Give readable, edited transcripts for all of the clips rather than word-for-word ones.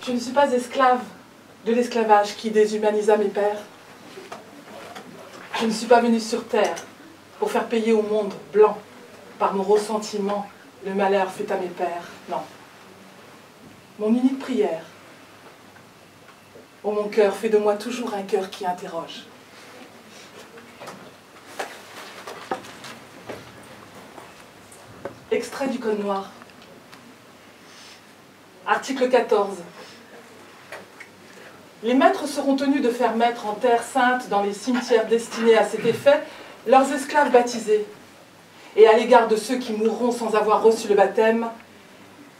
Je ne suis pas esclave de l'esclavage qui déshumanisa mes pères. Je ne suis pas venue sur terre pour faire payer au monde blanc par mon ressentiment le malheur fait à mes pères. Non. Mon unique prière, ô mon cœur, fait de moi toujours un cœur qui interroge. Extrait du Code noir. Article 14. Les maîtres seront tenus de faire mettre en terre sainte dans les cimetières destinés à cet effet leurs esclaves baptisés. Et à l'égard de ceux qui mourront sans avoir reçu le baptême,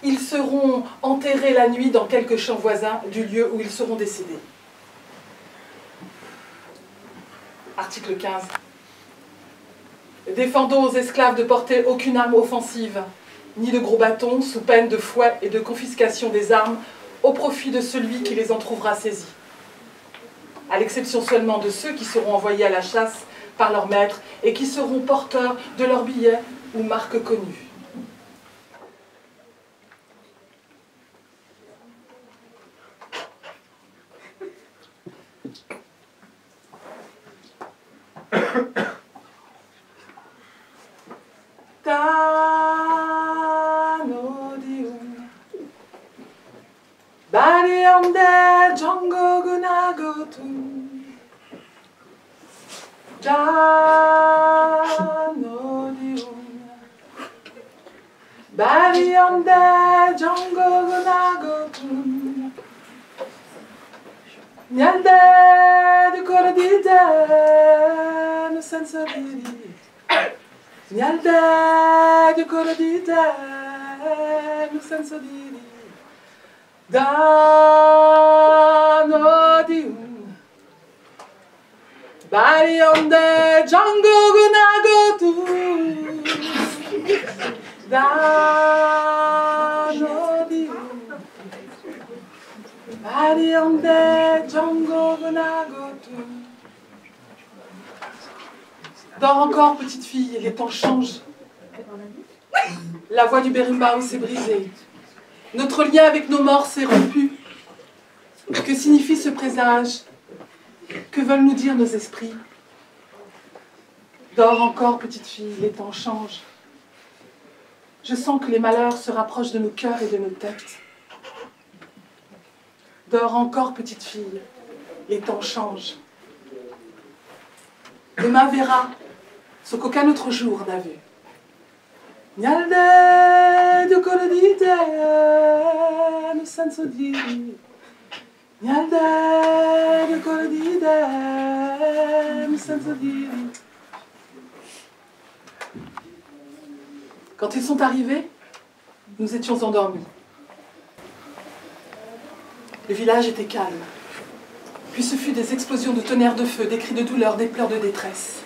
ils seront enterrés la nuit dans quelques champs voisins du lieu où ils seront décédés. Article 15. Défendons aux esclaves de porter aucune arme offensive, ni de gros bâtons, sous peine de fouet et de confiscation des armes au profit de celui qui les en trouvera saisis, à l'exception seulement de ceux qui seront envoyés à la chasse par leur maître et qui seront porteurs de leur billet ou marque connue. 바리엄대 전국은 하거든 잔어디움 바리엄대 전국은 하거든 냐데 두코르디데 무산서리리 냐데 두코르디데 무산서리리 단어디움 바리엄대 전국은 하거든 단어디움 바리엄대 전국은 하거든. Dors encore, petite fille, les temps changent. La voix du berimbau s'est brisée. Notre lien avec nos morts s'est rompu. Que signifie ce présage? Que veulent nous dire nos esprits? Dors encore, petite fille, les temps changent. Je sens que les malheurs se rapprochent de nos cœurs et de nos têtes. Dors encore, petite fille, les temps changent. Demain verra ce qu'aucun autre jour n'a vu. Nyalde du colodite no senso di Nyalde du colodite no senso di. Quand ils sont arrivés, nous étions endormis. Le village était calme. Puis ce fut des explosions de tonnerres de feu, des cris de douleur, des pleurs de détresse.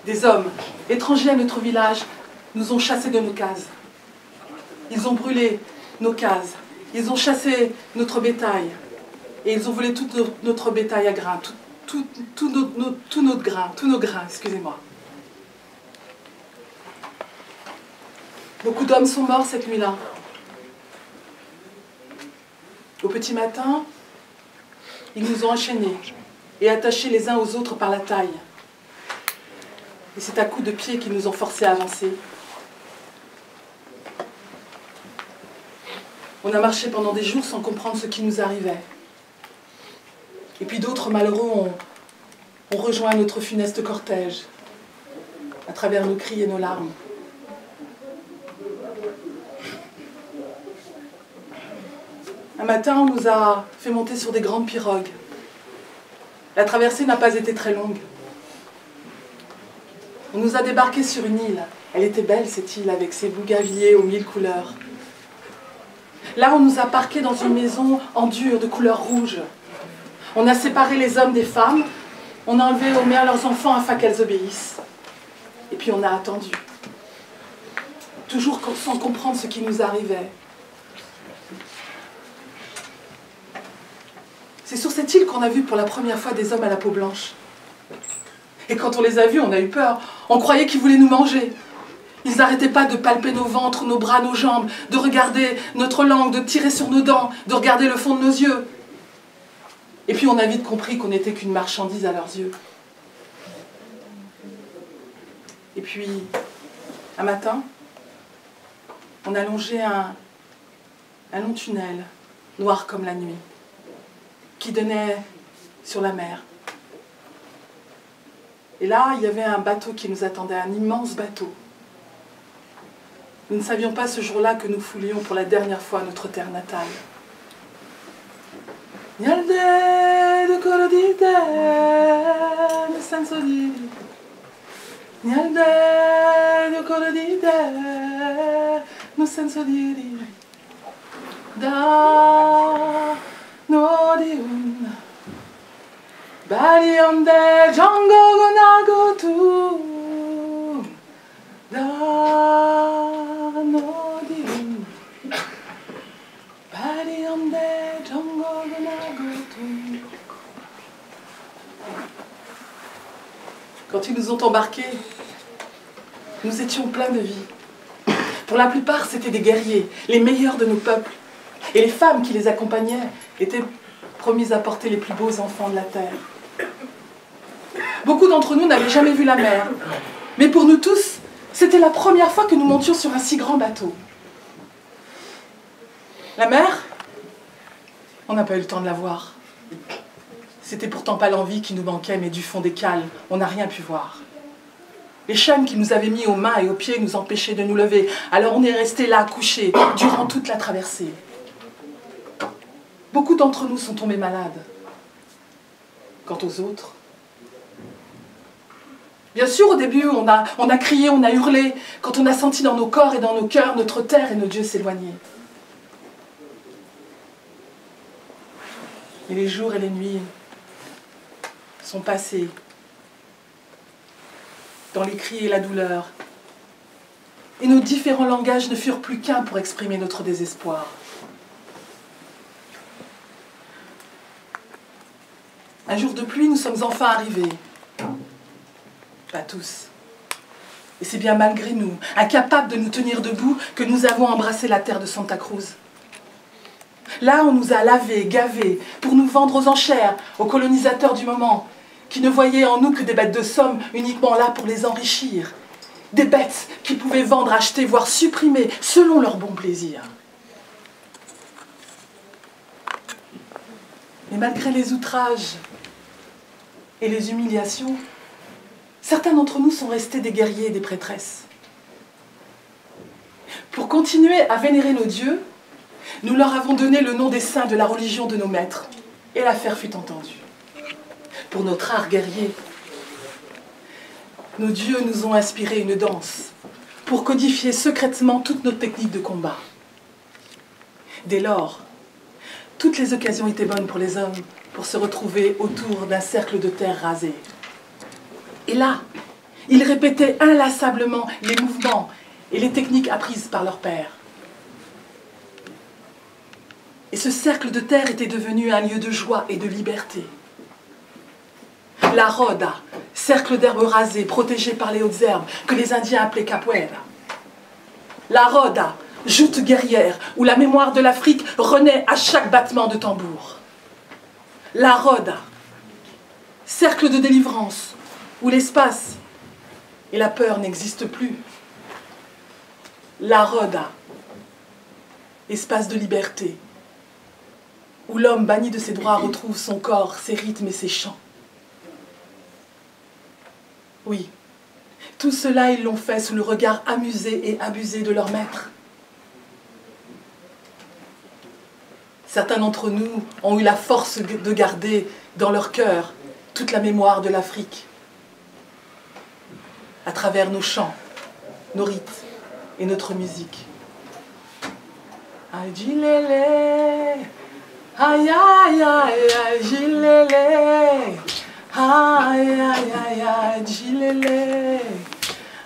Des hommes, étrangers à notre village, nous ont chassés de nos cases. Ils ont brûlé nos cases. Ils ont chassé notre bétail. Et ils ont volé tout notre bétail à grains, tout notre grain, tous nos grains, excusez-moi. Beaucoup d'hommes sont morts cette nuit-là. Au petit matin, ils nous ont enchaînés et attachés les uns aux autres par la taille. Et c'est à coups de pied qu'ils nous ont forcés à avancer. On a marché pendant des jours sans comprendre ce qui nous arrivait. Et puis d'autres malheureux ont rejoint notre funeste cortège, à travers nos cris et nos larmes. Un matin, on nous a fait monter sur des grandes pirogues. La traversée n'a pas été très longue. On nous a débarqués sur une île. Elle était belle, cette île, avec ses bougainvilliers aux 1000 couleurs. Là, on nous a parqués dans une maison en dur, de couleur rouge. On a séparé les hommes des femmes. On a enlevé aux mères leurs enfants afin qu'elles obéissent. Et puis on a attendu. Toujours sans comprendre ce qui nous arrivait. C'est sur cette île qu'on a vu pour la première fois des hommes à la peau blanche. Et quand on les a vus, on a eu peur. On croyait qu'ils voulaient nous manger. Ils n'arrêtaient pas de palper nos ventres, nos bras, nos jambes, de regarder notre langue, de tirer sur nos dents, de regarder le fond de nos yeux. Et puis on a vite compris qu'on n'était qu'une marchandise à leurs yeux. Et puis, un matin, on a longé un long tunnel, noir comme la nuit, qui donnait sur la mer. Et là, il y avait un bateau qui nous attendait, un immense bateau. Nous ne savions pas ce jour-là que nous foulions pour la dernière fois notre terre natale. Nyalde de korodite, ne sensodiri. Nyalde de korodite, ne sensodiri. Da no diun. Bari onde jango gonagotu. Da no diun. Bari onde jango gonagotu. Quand ils nous ont embarqués, nous étions pleins de vie. Pour la plupart, c'étaient des guerriers, les meilleurs de nos peuples. Et les femmes qui les accompagnaient étaient promises à porter les plus beaux enfants de la terre. Beaucoup d'entre nous n'avaient jamais vu la mer. Mais pour nous tous, c'était la première fois que nous montions sur un si grand bateau. La mer, on n'a pas eu le temps de la voir. C'était pourtant pas l'envie qui nous manquait, mais du fond des cales, on n'a rien pu voir. Les chaînes qui nous avaient mis aux mains et aux pieds nous empêchaient de nous lever. Alors on est resté là, couchés, durant toute la traversée. Beaucoup d'entre nous sont tombés malades. Quant aux autres, bien sûr, au début, on a crié, on a hurlé, quand on a senti dans nos corps et dans nos cœurs notre terre et nos dieux s'éloigner. Et les jours et les nuits sont passés dans les cris et la douleur. Et nos différents langages ne furent plus qu'un pour exprimer notre désespoir. Un jour de pluie, nous sommes enfin arrivés. Pas tous. Et c'est bien malgré nous, incapables de nous tenir debout, que nous avons embrassé la terre de Santa Cruz. Là, on nous a lavés, gavés, pour nous vendre aux enchères, aux colonisateurs du moment, qui ne voyaient en nous que des bêtes de somme uniquement là pour les enrichir. Des bêtes qu'ils pouvaient vendre, acheter, voire supprimer, selon leur bon plaisir. Mais malgré les outrages et les humiliations, certains d'entre nous sont restés des guerriers et des prêtresses. Pour continuer à vénérer nos dieux, nous leur avons donné le nom des saints de la religion de nos maîtres, et l'affaire fut entendue. Pour notre art guerrier, nos dieux nous ont inspiré une danse pour codifier secrètement toutes nos techniques de combat. Dès lors, toutes les occasions étaient bonnes pour les hommes pour se retrouver autour d'un cercle de terre rasé. Et là, ils répétaient inlassablement les mouvements et les techniques apprises par leur père. Et ce cercle de terre était devenu un lieu de joie et de liberté. La roda, cercle d'herbes rasées protégé par les hautes herbes que les Indiens appelaient capoeira. La roda, joute guerrière où la mémoire de l'Afrique renaît à chaque battement de tambour. La roda, cercle de délivrance où l'espace et la peur n'existent plus. La roda, espace de liberté où l'homme banni de ses droits retrouve son corps, ses rythmes et ses chants. Oui, tout cela, ils l'ont fait sous le regard amusé et abusé de leur maître. Certains d'entre nous ont eu la force de garder dans leur cœur toute la mémoire de l'Afrique, à travers nos chants, nos rites et notre musique. Ajilele, aïe aïe aïe aïe, jilele. Aïe aïe aïe aïe, jilele.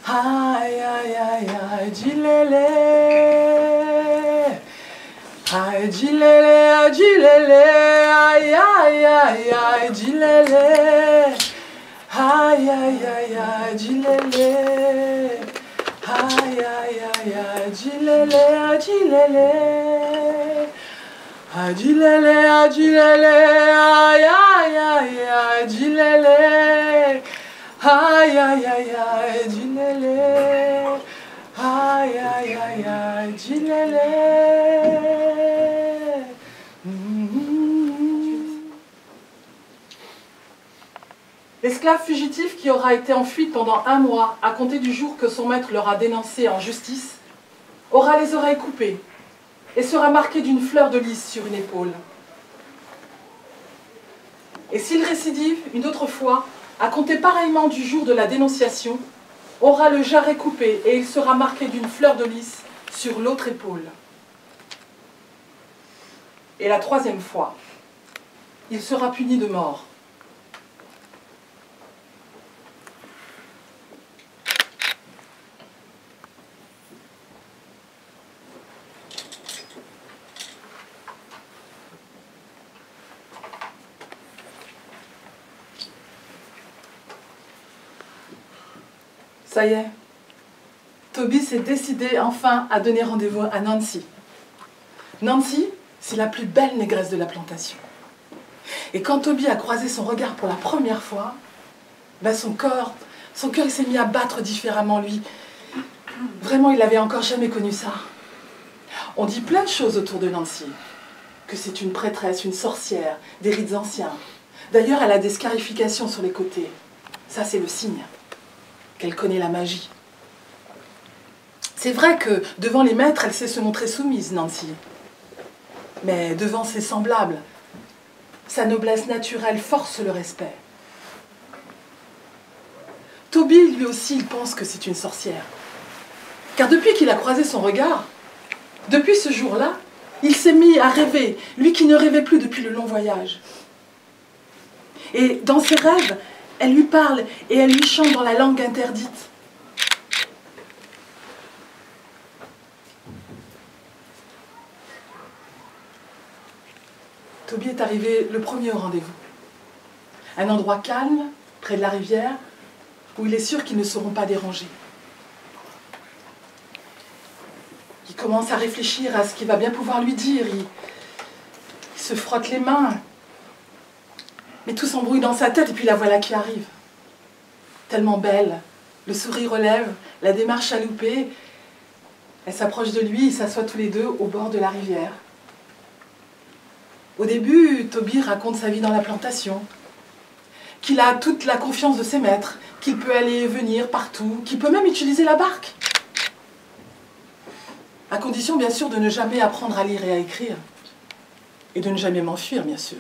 Aïe aïe aïe aïe, jilele. Aïe jilele, jilele. Aïe aïe aïe aïe, jilele. Aïe aïe aïe aïe, jilele. Aïe aïe, aïe, adjilele, adjilele. Adjilele, adjilele, aïe, aïe, aïe, adjilele. Aïe, aïe, aïe, adjilele. Aïe, aïe, aïe, adjilele. L'esclave fugitif qui aura été en fuite pendant 1 mois, à compter du jour que son maître l'aura dénoncé en justice, aura les oreilles coupées et sera marqué d'une fleur de lys sur une épaule. Et s'il récidive une autre fois, à compter pareillement du jour de la dénonciation, aura le jarret coupé et il sera marqué d'une fleur de lys sur l'autre épaule. Et la 3e fois, il sera puni de mort. Ça y est, Toby s'est décidé enfin à donner rendez-vous à Nancy. Nancy, c'est la plus belle négresse de la plantation. Et quand Toby a croisé son regard pour la première fois, ben son cœur il s'est mis à battre différemment, lui. Vraiment, il n'avait encore jamais connu ça. On dit plein de choses autour de Nancy. Que c'est une prêtresse, une sorcière, des rites anciens. D'ailleurs, elle a des scarifications sur les côtés. Ça, c'est le signe qu'elle connaît la magie. C'est vrai que devant les maîtres, elle sait se montrer soumise, Nancy. Mais devant ses semblables, sa noblesse naturelle force le respect. Toby, lui aussi, il pense que c'est une sorcière. Car depuis qu'il a croisé son regard, depuis ce jour-là, il s'est mis à rêver, lui qui ne rêvait plus depuis le long voyage. Et dans ses rêves, elle lui parle et elle lui chante dans la langue interdite. Toby est arrivé le premier au rendez-vous. Un endroit calme, près de la rivière, où il est sûr qu'ils ne seront pas dérangés. Il commence à réfléchir à ce qu'il va bien pouvoir lui dire. Il se frotte les mains. Mais tout s'embrouille dans sa tête et puis la voilà qui arrive. Tellement belle, le sourire aux lèvres, la démarche chaloupée. Elle s'approche de lui, ils s'assoient tous les deux au bord de la rivière. Au début, Toby raconte sa vie dans la plantation, qu'il a toute la confiance de ses maîtres, qu'il peut aller et venir partout, qu'il peut même utiliser la barque. À condition, bien sûr, de ne jamais apprendre à lire et à écrire. Et de ne jamais m'enfuir, bien sûr.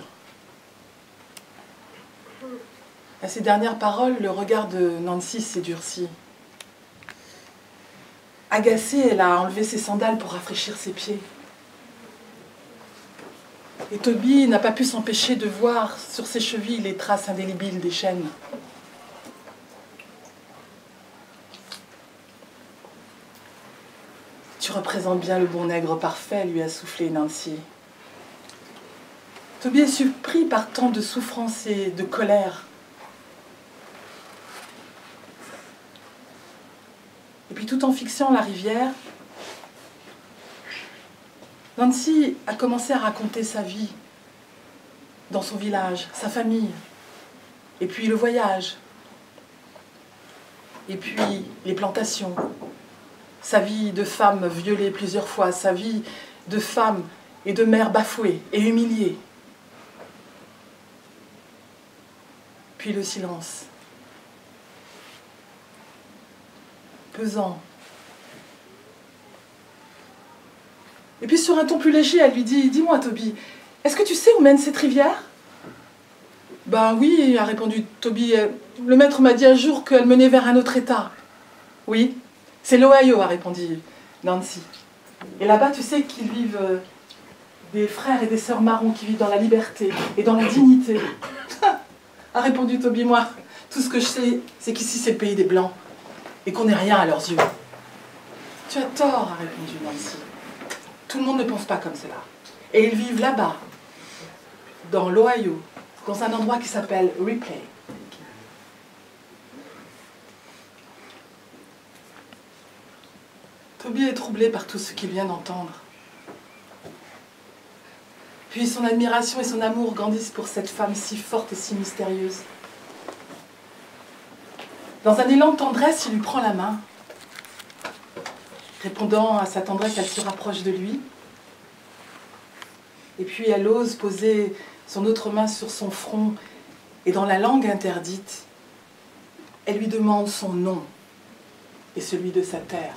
À ces dernières paroles, le regard de Nancy s'est durci. Agacée, elle a enlevé ses sandales pour rafraîchir ses pieds. Et Toby n'a pas pu s'empêcher de voir sur ses chevilles les traces indélébiles des chaînes. Tu représentes bien le bon nègre parfait, lui a soufflé Nancy. Toby est surpris par tant de souffrance et de colère. Et puis tout en fixant la rivière, Nancy a commencé à raconter sa vie dans son village, sa famille, et puis le voyage, et puis les plantations, sa vie de femme violée plusieurs fois, sa vie de femme et de mère bafouée et humiliée. Puis le silence, pesant. Et puis sur un ton plus léger, elle lui dit « Dis-moi Toby, est-ce que tu sais où mène cette rivière ?» « Ben oui, a répondu Toby, le maître m'a dit un jour qu'elle menait vers un autre état. »« Oui, c'est l'Ohio, a répondu Nancy. Et là-bas, tu sais qu'ils vivent des frères et des sœurs marrons qui vivent dans la liberté et dans la dignité. » a répondu Toby, moi, tout ce que je sais, c'est qu'ici c'est le pays des Blancs et qu'on n'est rien à leurs yeux. « Tu as tort, a répondu Nancy. Tout le monde ne pense pas comme cela. Et ils vivent là-bas, dans l'Ohio, dans un endroit qui s'appelle Ripley. Toby est troublé par tout ce qu'il vient d'entendre. Puis son admiration et son amour grandissent pour cette femme si forte et si mystérieuse. Dans un élan de tendresse, il lui prend la main. Répondant à sa tendresse, elle se rapproche de lui. Et puis elle ose poser son autre main sur son front. Et dans la langue interdite, elle lui demande son nom et celui de sa terre.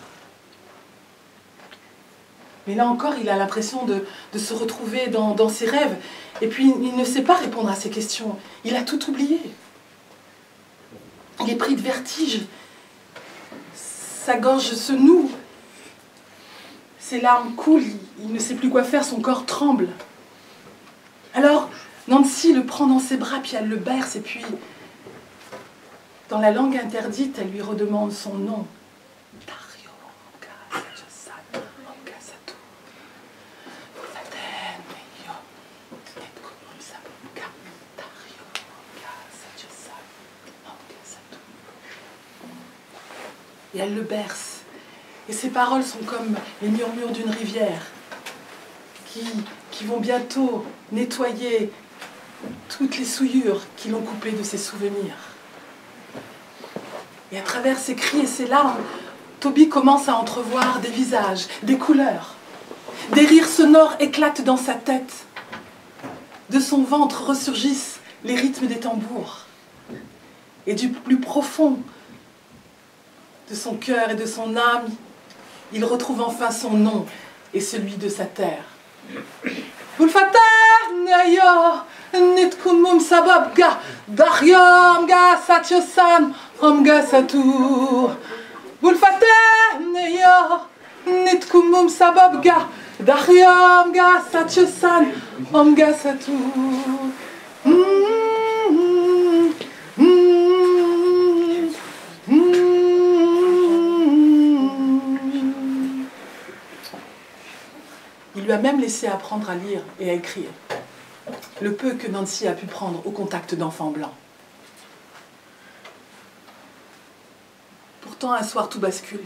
Mais là encore, il a l'impression de se retrouver dans ses rêves. Et puis, il ne sait pas répondre à ces questions. Il a tout oublié. Il est pris de vertige. Sa gorge se noue. Ses larmes coulent. Il ne sait plus quoi faire. Son corps tremble. Alors, Nancy le prend dans ses bras, puis elle le berce. Et puis, dans la langue interdite, elle lui redemande son nom. Et elle le berce. Et ses paroles sont comme les murmures d'une rivière qui vont bientôt nettoyer toutes les souillures qui l'ont coupé de ses souvenirs. Et à travers ses cris et ses larmes, Toby commence à entrevoir des visages, des couleurs. Des rires sonores éclatent dans sa tête. De son ventre ressurgissent les rythmes des tambours. Et du plus profond de son cœur et de son âme, il retrouve enfin son nom et celui de sa terre. Il lui a même laissé apprendre à lire et à écrire, le peu que Nancy a pu prendre au contact d'enfants blancs. Pourtant, un soir, tout bascule.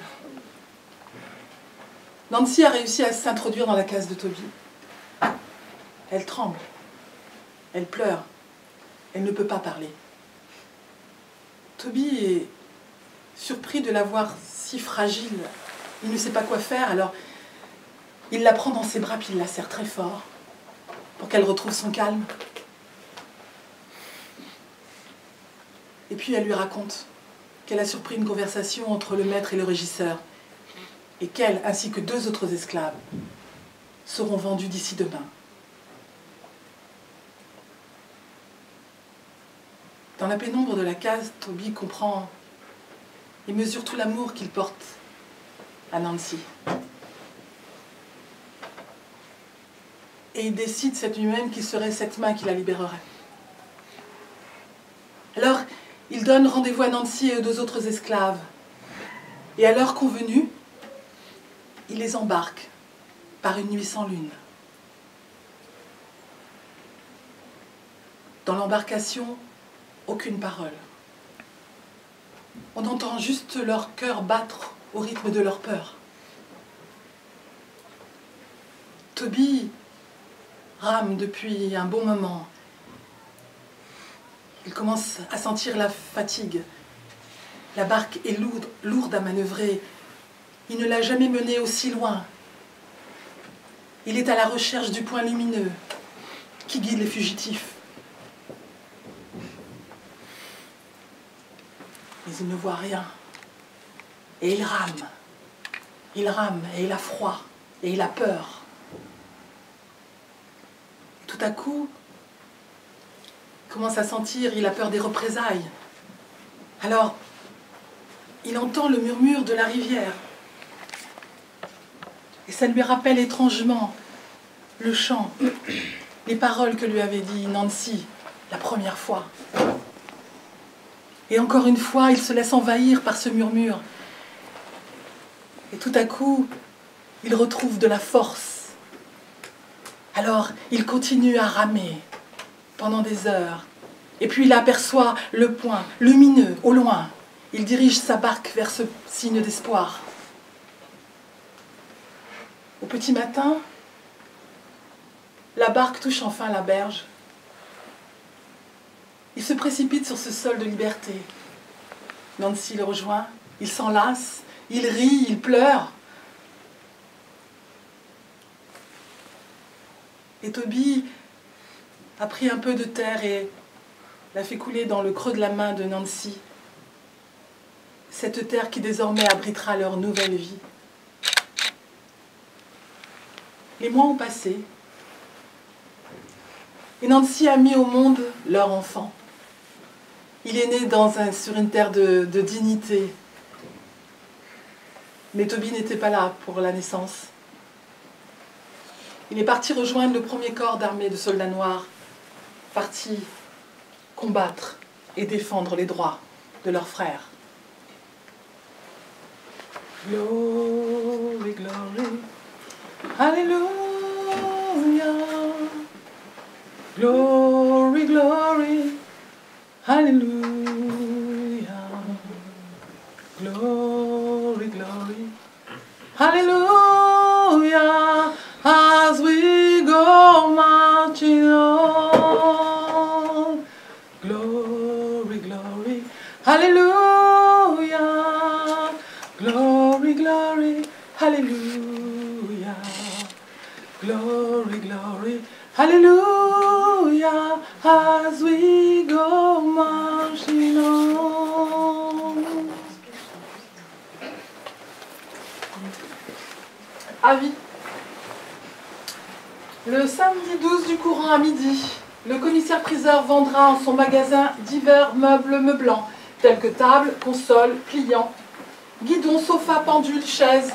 Nancy a réussi à s'introduire dans la case de Toby. Elle tremble, elle pleure, elle ne peut pas parler. Toby est surpris de la voir si fragile. Il ne sait pas quoi faire, alors il la prend dans ses bras, puis il la serre très fort pour qu'elle retrouve son calme. Et puis elle lui raconte qu'elle a surpris une conversation entre le maître et le régisseur et qu'elle, ainsi que 2 autres esclaves, seront vendus d'ici demain. Dans la pénombre de la case, Toby comprend et mesure tout l'amour qu'il porte à Nancy. Et il décide cette nuit même qu'il serait cette main qui la libérerait. Alors, il donne rendez-vous à Nancy et aux 2 autres esclaves. Et à l'heure convenue, il les embarque par une nuit sans lune. Dans l'embarcation, aucune parole. On entend juste leur cœur battre au rythme de leur peur. Toby rame depuis un bon moment. Il commence à sentir la fatigue. La barque est lourde à manœuvrer. Il ne l'a jamais menée aussi loin. Il est à la recherche du point lumineux qui guide les fugitifs. Mais il ne voit rien. Et il rame. Il rame et il a froid et il a peur. Tout à coup, il commence à sentir, il a peur des représailles. Alors, il entend le murmure de la rivière. Et ça lui rappelle étrangement le chant, les paroles que lui avait dit Nancy la première fois. Et encore une fois, il se laisse envahir par ce murmure. Et tout à coup, il retrouve de la force. Alors, il continue à ramer pendant des heures. Et puis, il aperçoit le point lumineux au loin. Il dirige sa barque vers ce signe d'espoir. Au petit matin, la barque touche enfin la berge. Il se précipite sur ce sol de liberté. Nancy le rejoint, il s'enlace, il rit, il pleure. Et Toby a pris un peu de terre et l'a fait couler dans le creux de la main de Nancy. Cette terre qui désormais abritera leur nouvelle vie. Les mois ont passé et Nancy a mis au monde leur enfant. Il est né sur une terre de dignité. Mais Toby n'était pas là pour la naissance. Il est parti rejoindre le premier corps d'armée de soldats noirs, parti combattre et défendre les droits de leurs frères. Glory, glory, hallelujah. Glory, glory, hallelujah. Glory, glory, hallelujah. As we go marching on. Glory, glory, hallelujah. Glory, glory, hallelujah. Glory, glory, hallelujah. As we go marching on. Avis. Le samedi 12 du courant à midi, le commissaire-priseur vendra en son magasin divers meubles meublants, tels que tables, consoles, pliants, guidons, sofas, pendules, chaises,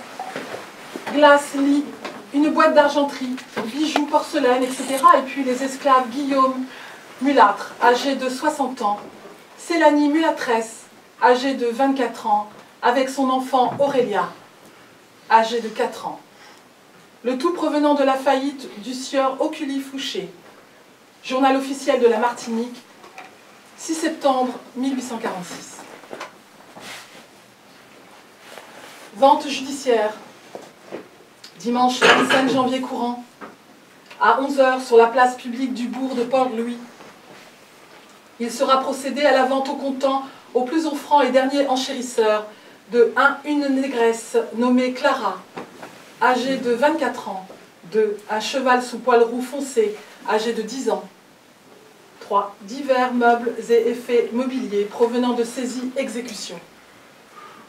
glaces, lits, une boîte d'argenterie, bijoux, porcelaine, etc. Et puis les esclaves Guillaume, mulâtre, âgé de 60 ans, Célanie, mulâtresse, âgée de 24 ans, avec son enfant Aurélia, âgée de 4 ans. Le tout provenant de la faillite du sieur Oculi Fouché. Journal officiel de la Martinique, 6 septembre 1846. Vente judiciaire. Dimanche 25 janvier courant, à 11 h sur la place publique du bourg de Port-Louis. Il sera procédé à la vente au comptant au plus offrant et dernier enchérisseur de une négresse nommée Clara, âgée de 24 ans, 2. Un cheval sous poil roux foncé, âgé de 10 ans, 3. Divers meubles et effets mobiliers provenant de saisie-exécution.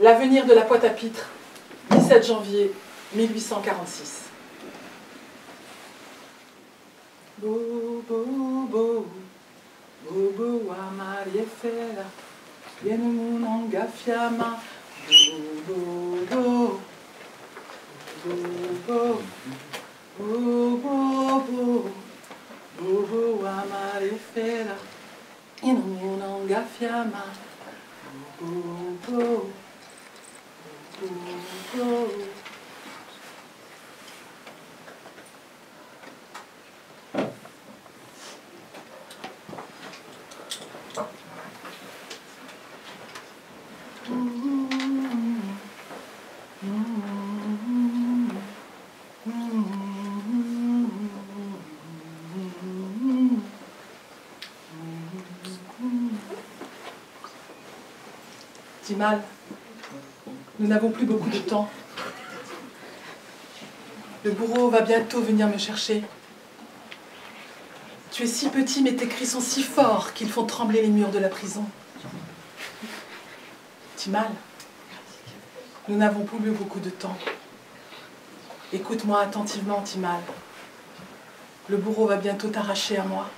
L'avenir de la Pointe-à-Pitre, 17 janvier 1846. Bobo, bobo, amariefera, yenumunanga fiamma, bobo. Bobo, bobo, bobo, amarefera, inumunanga fiamma, bobo, bobo. Timal, nous n'avons plus beaucoup de temps. Le bourreau va bientôt venir me chercher. Tu es si petit, mais tes cris sont si forts qu'ils font trembler les murs de la prison. Timal, nous n'avons plus beaucoup de temps. Écoute-moi attentivement, Timal. Le bourreau va bientôt t'arracher à moi.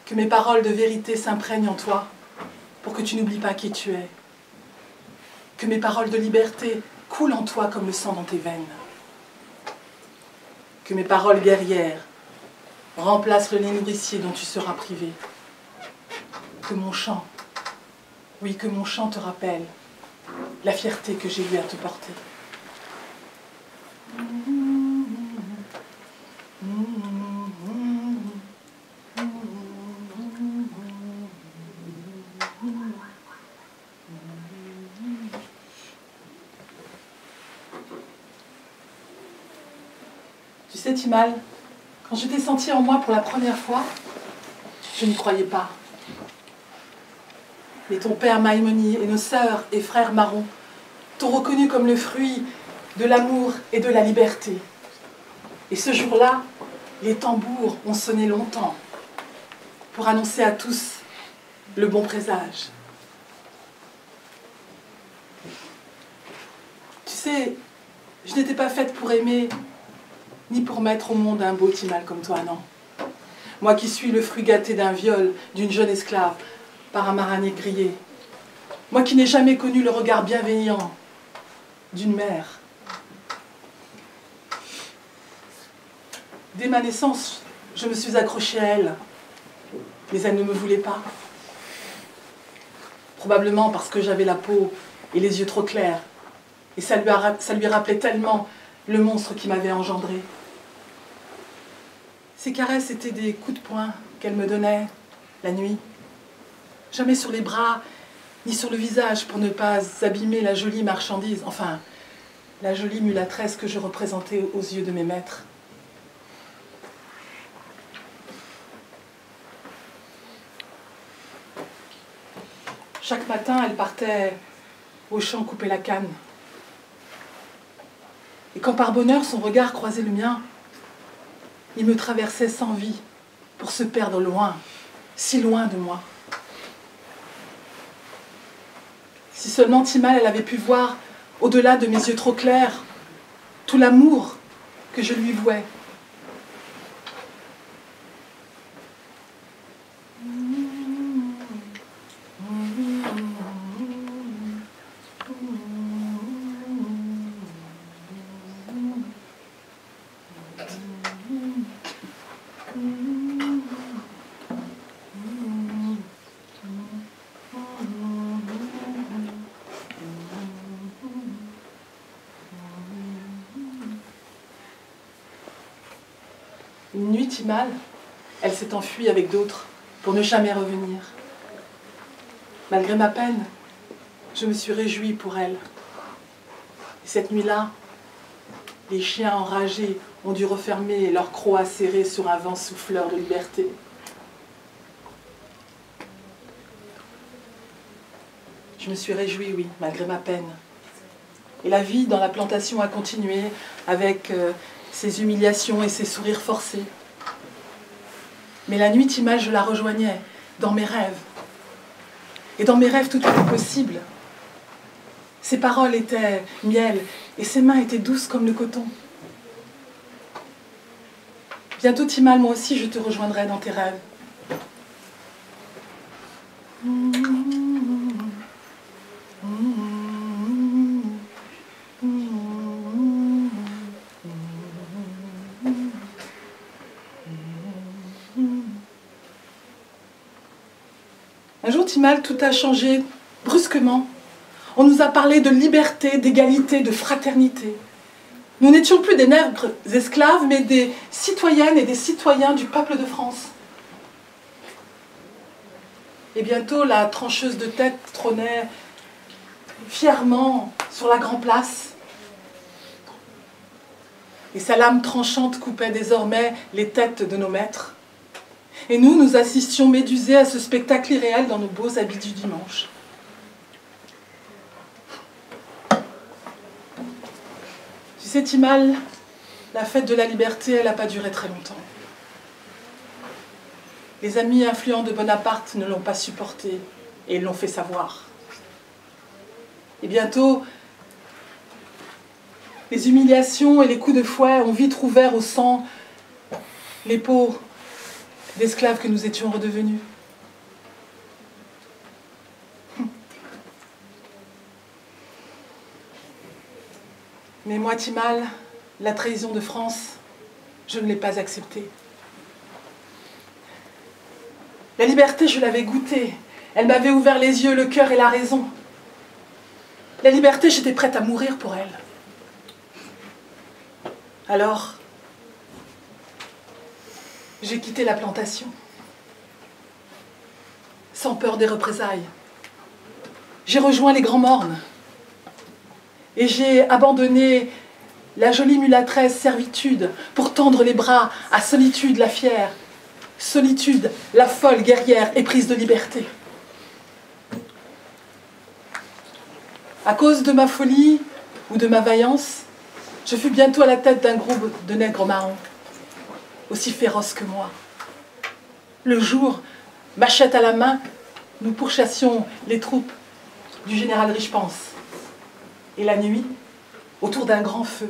Que mes paroles de vérité s'imprègnent en toi, pour que tu n'oublies pas qui tu es. Que mes paroles de liberté coulent en toi comme le sang dans tes veines. Que mes paroles guerrières remplacent le lait nourricier dont tu seras privé. Que mon chant, oui, que mon chant te rappelle la fierté que j'ai eu à te porter. sais, Timal, quand je t'ai senti en moi pour la première fois, je n'y croyais pas. Mais ton père Maïmoni et nos sœurs et frères marrons t'ont reconnu comme le fruit de l'amour et de la liberté. Et ce jour-là, les tambours ont sonné longtemps pour annoncer à tous le bon présage. Tu sais, je n'étais pas faite pour aimer, ni pour mettre au monde un beau Timal comme toi, non. Moi qui suis le fruit gâté d'un viol d'une jeune esclave par un marin négrier. Moi qui n'ai jamais connu le regard bienveillant d'une mère. Dès ma naissance, je me suis accrochée à elle, mais elle ne me voulait pas. Probablement parce que j'avais la peau et les yeux trop clairs, et ça lui rappelait tellement le monstre qui m'avait engendré. Ses caresses étaient des coups de poing qu'elle me donnait la nuit, jamais sur les bras ni sur le visage pour ne pas abîmer la jolie marchandise, enfin, la jolie mulâtresse que je représentais aux yeux de mes maîtres. Chaque matin, elle partait au champ couper la canne. Et quand par bonheur son regard croisait le mien, il me traversait sans vie pour se perdre loin, si loin de moi. Si seulement Timal, elle avait pu voir, au-delà de mes yeux trop clairs, tout l'amour que je lui vouais. Une nuit, Timal, elle s'est enfuie avec d'autres pour ne jamais revenir. Malgré ma peine, je me suis réjouie pour elle. Et cette nuit-là, les chiens enragés ont dû refermer leurs crocs acérés sur un vent souffleur de liberté. Je me suis réjouie, oui, malgré ma peine. Et la vie dans la plantation a continué avec ses humiliations et ses sourires forcés. Mais la nuit, Timal, je la rejoignais dans mes rêves. Et dans mes rêves, tout était possible. Ses paroles étaient miel et ses mains étaient douces comme le coton. Bientôt, Timal, moi aussi, je te rejoindrai dans tes rêves. Un jour, Timal, tout a changé brusquement. On nous a parlé de liberté, d'égalité, de fraternité. Nous n'étions plus des nègres esclaves, mais des citoyennes et des citoyens du peuple de France. Et bientôt, la trancheuse de tête trônait fièrement sur la grande place. Et sa lame tranchante coupait désormais les têtes de nos maîtres. Et nous assistions médusés à ce spectacle irréel dans nos beaux habits du dimanche. Tu sais, Timal, la fête de la liberté, elle n'a pas duré très longtemps. Les amis influents de Bonaparte ne l'ont pas supporté et ils l'ont fait savoir. Et bientôt, les humiliations et les coups de fouet ont vite rouvert au sang les peaux d'esclaves que nous étions redevenus. Mais moi, Timal, la trahison de France, je ne l'ai pas acceptée. La liberté, je l'avais goûtée. Elle m'avait ouvert les yeux, le cœur et la raison. La liberté, j'étais prête à mourir pour elle. Alors, j'ai quitté la plantation, sans peur des représailles. J'ai rejoint les Grands Mornes et j'ai abandonné la jolie mulâtresse servitude, pour tendre les bras à solitude la fière, solitude la folle guerrière éprise de liberté. À cause de ma folie ou de ma vaillance, je fus bientôt à la tête d'un groupe de nègres marrons, aussi féroces que moi. Le jour, machette à la main, nous pourchassions les troupes du général Richepense. Et la nuit, autour d'un grand feu,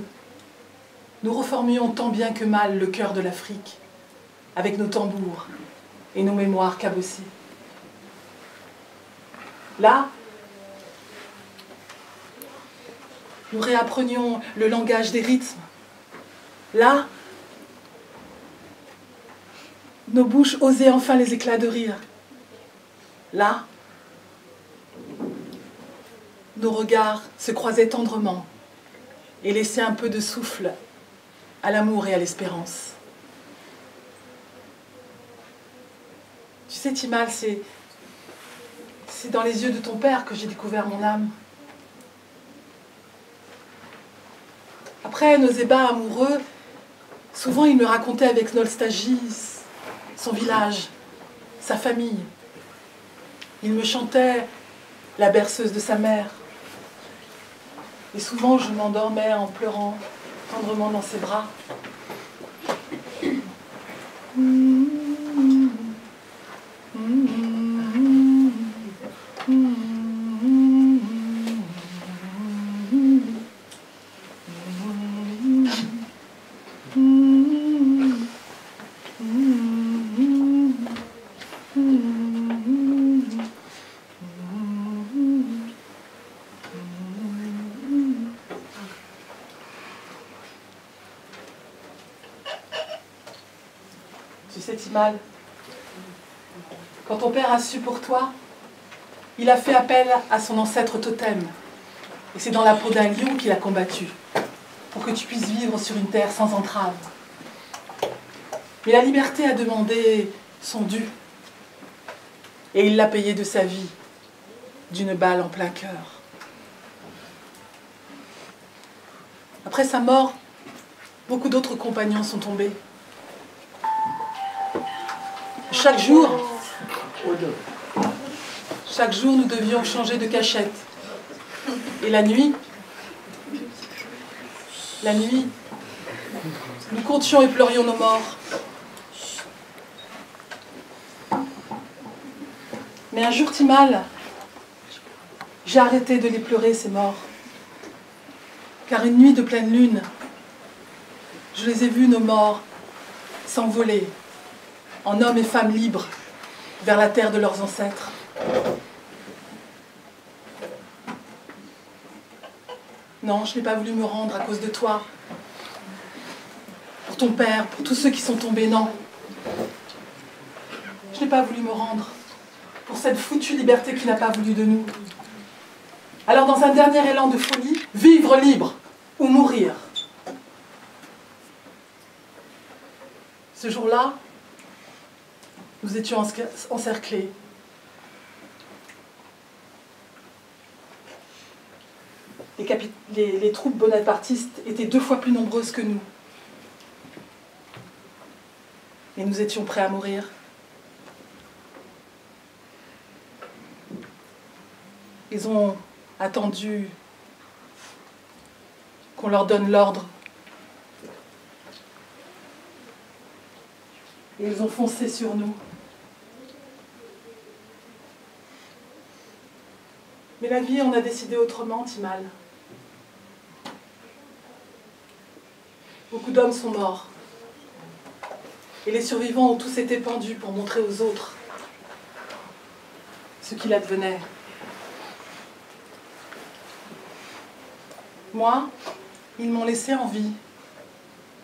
nous reformions tant bien que mal le cœur de l'Afrique, avec nos tambours et nos mémoires cabossées. Là, nous réapprenions le langage des rythmes. Là, nos bouches osaient enfin les éclats de rire. Là, nos regards se croisaient tendrement et laissaient un peu de souffle à l'amour et à l'espérance. Tu sais, Timal, c'est dans les yeux de ton père que j'ai découvert mon âme. Après nos ébats amoureux, souvent il me racontait avec nostalgie son village, sa famille. Il me chantait la berceuse de sa mère. Et souvent je m'endormais en pleurant tendrement dans ses bras. Tu sais, Timal, quand ton père a su pour toi, il a fait appel à son ancêtre totem. Et c'est dans la peau d'un lion qu'il a combattu, pour que tu puisses vivre sur une terre sans entrave. Mais la liberté a demandé son dû, et il l'a payé de sa vie, d'une balle en plein cœur. Après sa mort, beaucoup d'autres compagnons sont tombés. Chaque jour, nous devions changer de cachette. Et la nuit, nous comptions et pleurions nos morts. Mais un jour, Timal, j'ai arrêté de les pleurer, ces morts. Car une nuit de pleine lune, je les ai vus, nos morts, s'envoler en hommes et femmes libres vers la terre de leurs ancêtres. Non, je n'ai pas voulu me rendre à cause de toi, pour ton père, pour tous ceux qui sont tombés, non. Je n'ai pas voulu me rendre pour cette foutue liberté qui n'a pas voulu de nous. Alors, dans un dernier élan de folie, vivre libre ou mourir. Ce jour-là, nous étions encerclés. Les troupes bonapartistes étaient 2 fois plus nombreuses que nous. Et nous étions prêts à mourir. Ils ont attendu qu'on leur donne l'ordre. Et ils ont foncé sur nous. Mais la vie en a décidé autrement, Timal. Beaucoup d'hommes sont morts. Et les survivants ont tous été pendus pour montrer aux autres ce qu'il advenait. Moi, ils m'ont laissé en vie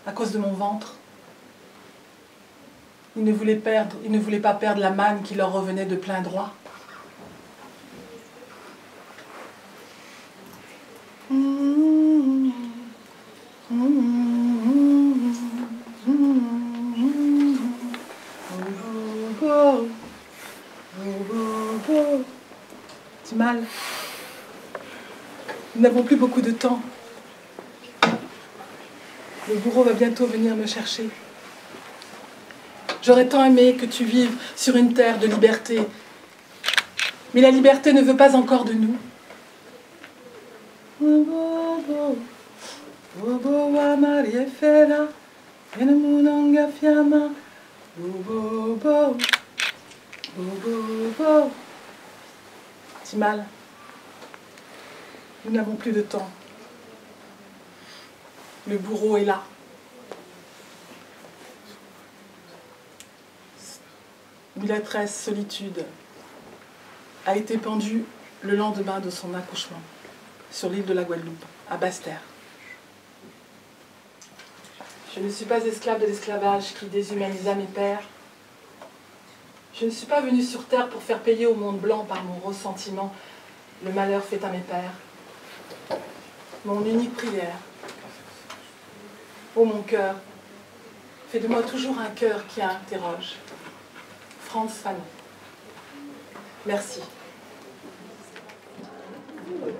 à cause de mon ventre. Ils ne voulaient pas perdre la manne qui leur revenait de plein droit. Timal, nous n'avons plus beaucoup de temps. Le bourreau va bientôt venir me chercher. J'aurais tant aimé que tu vives sur une terre de liberté. Mais la liberté ne veut pas encore de nous. Timal, nous n'avons plus de temps. Le bourreau est là. Mulatresse Solitude a été pendue le lendemain de son accouchement sur l'île de la Guadeloupe, à Basse-Terre. Je ne suis pas esclave de l'esclavage qui déshumanisa mes pères. Je ne suis pas venue sur terre pour faire payer au monde blanc par mon ressentiment le malheur fait à mes pères. Mon unique prière, ô mon cœur, fais de moi toujours un cœur qui interroge. Frantz Fanon. Merci.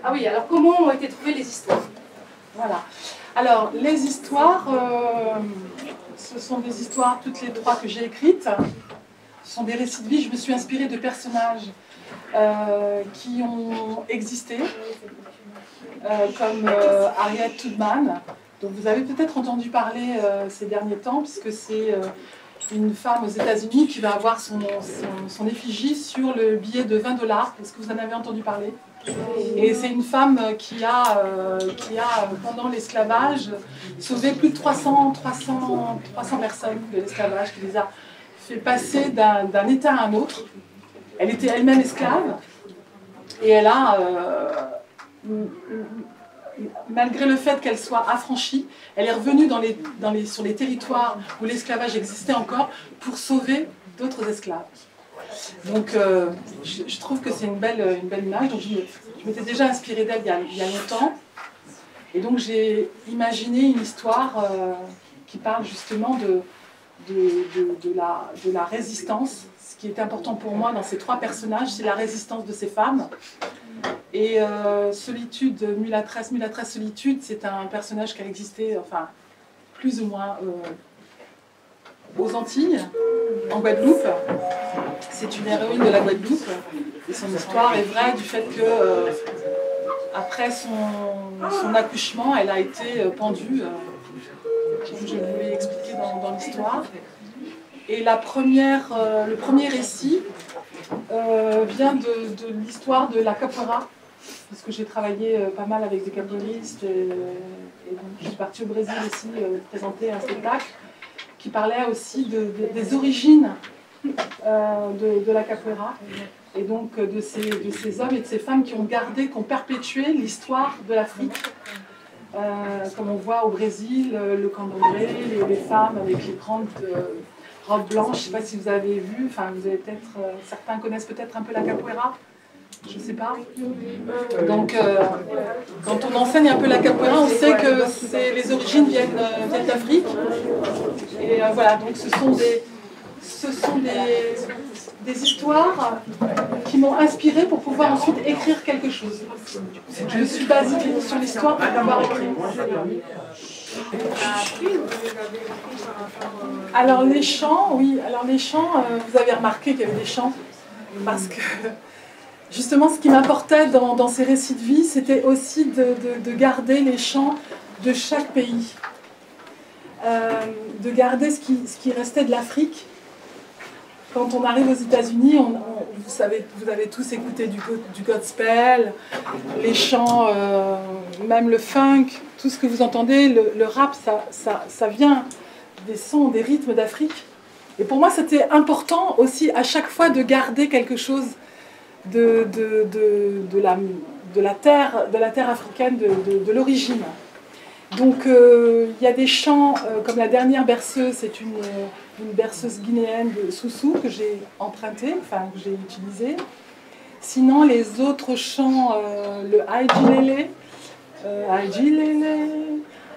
Ah oui, alors comment ont été trouvées les histoires? Voilà. Alors, les histoires, ce sont des histoires, toutes les trois que j'ai écrites. Ce sont des récits de vie. Je me suis inspirée de personnages qui ont existé, comme Harriet Tubman, dont vous avez peut-être entendu parler ces derniers temps, puisque c'est une femme aux États-Unis qui va avoir son effigie sur le billet de 20 $. Est-ce que vous en avez entendu parler? Et c'est une femme qui a pendant l'esclavage, sauvé plus de 300 personnes de l'esclavage, qui les a fait passer d'un état à un autre. Elle était elle-même esclave, et elle a, malgré le fait qu'elle soit affranchie, elle est revenue sur les territoires où l'esclavage existait encore pour sauver d'autres esclaves. Donc je trouve que c'est une belle image. Donc, je m'étais déjà inspirée d'elle il y a longtemps. Et donc j'ai imaginé une histoire qui parle justement de la résistance. Ce qui est important pour moi dans ces trois personnages, c'est la résistance de ces femmes. Et Solitude, Mulatresse Solitude, c'est un personnage qui a existé, enfin, plus ou moins aux Antilles, en Guadeloupe. C'est une héroïne de la Guadeloupe. Et son histoire est vraie du fait que, après son accouchement, elle a été pendue, comme je vous l'ai expliqué dans l'histoire. Et le premier récit vient de l'histoire de la capoeira, parce que j'ai travaillé pas mal avec des capoeiristes, et donc je suis partie au Brésil aussi présenter un spectacle qui parlait aussi des origines de la capoeira, et donc de ces hommes et de ces femmes qui ont perpétué l'histoire de l'Afrique. Comme on voit au Brésil, le candomblé, les femmes avec les grandes robes blanches. Je ne sais pas si vous avez vu, enfin vous avez peut-être, certains connaissent peut-être un peu la capoeira, je ne sais pas. Donc quand on enseigne un peu la capoeira, on sait que les origines viennent d'Afrique. Et voilà, donc ce sont des histoires qui m'ont inspirée pour pouvoir ensuite écrire quelque chose. Je me suis basée sur l'histoire pour pouvoir écrire. Alors les chants, oui, vous avez remarqué qu'il y avait des chants, parce que justement ce qui m'apportait dans ces récits de vie, c'était aussi de garder les chants de chaque pays, de garder ce qui restait de l'Afrique. Quand on arrive aux États-Unis, vous avez tous écouté du gospel, les chants, même le funk, tout ce que vous entendez, le rap, ça vient des sons, des rythmes d'Afrique. Et pour moi, c'était important aussi à chaque fois de garder quelque chose de la terre africaine, de l'origine. Donc il y a des chants, comme la dernière berceuse, c'est une berceuse guinéenne de Soussou que j'ai empruntée, enfin que j'ai utilisée. Sinon les autres chants, le Aïdjilélé,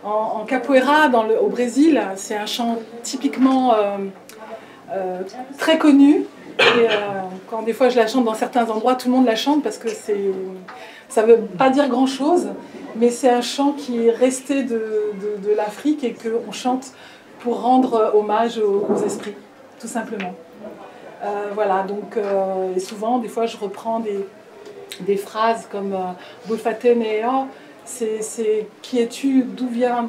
en capoeira au Brésil, c'est un chant typiquement très connue. Et quand des fois je la chante dans certains endroits, tout le monde la chante parce que ça ne veut pas dire grand-chose, mais c'est un chant qui est resté de l'Afrique et qu'on chante pour rendre hommage aux esprits, tout simplement. Voilà, donc, et souvent, des fois, je reprends des phrases comme Bulfatenea, c'est qui es-tu, d'où vient,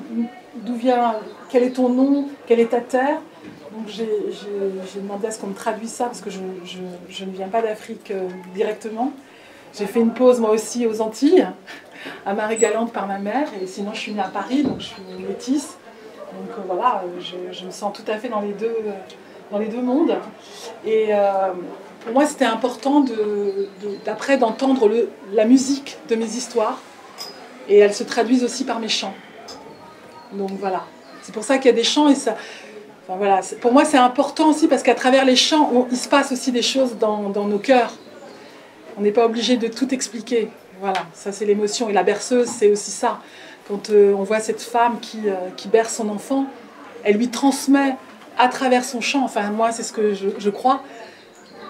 quel est ton nom, quelle est ta terre. Donc j'ai demandé à ce qu'on me traduise ça parce que je ne viens pas d'Afrique directement. J'ai fait une pause moi aussi aux Antilles, à Marie-Galante par ma mère, et sinon je suis née à Paris, donc je suis métisse. Donc voilà, je me sens tout à fait dans les deux mondes. Et pour moi c'était important d'après d'entendre la musique de mes histoires, et elles se traduisent aussi par mes chants. Donc voilà, c'est pour ça qu'il y a des chants, et ça... Enfin, voilà, pour moi c'est important aussi parce qu'à travers les chants, il se passe aussi des choses dans nos cœurs. On n'est pas obligé de tout expliquer. Voilà, ça c'est l'émotion. Et la berceuse, c'est aussi ça. Quand on voit cette femme qui berce son enfant, elle lui transmet à travers son chant, enfin moi c'est ce que je crois,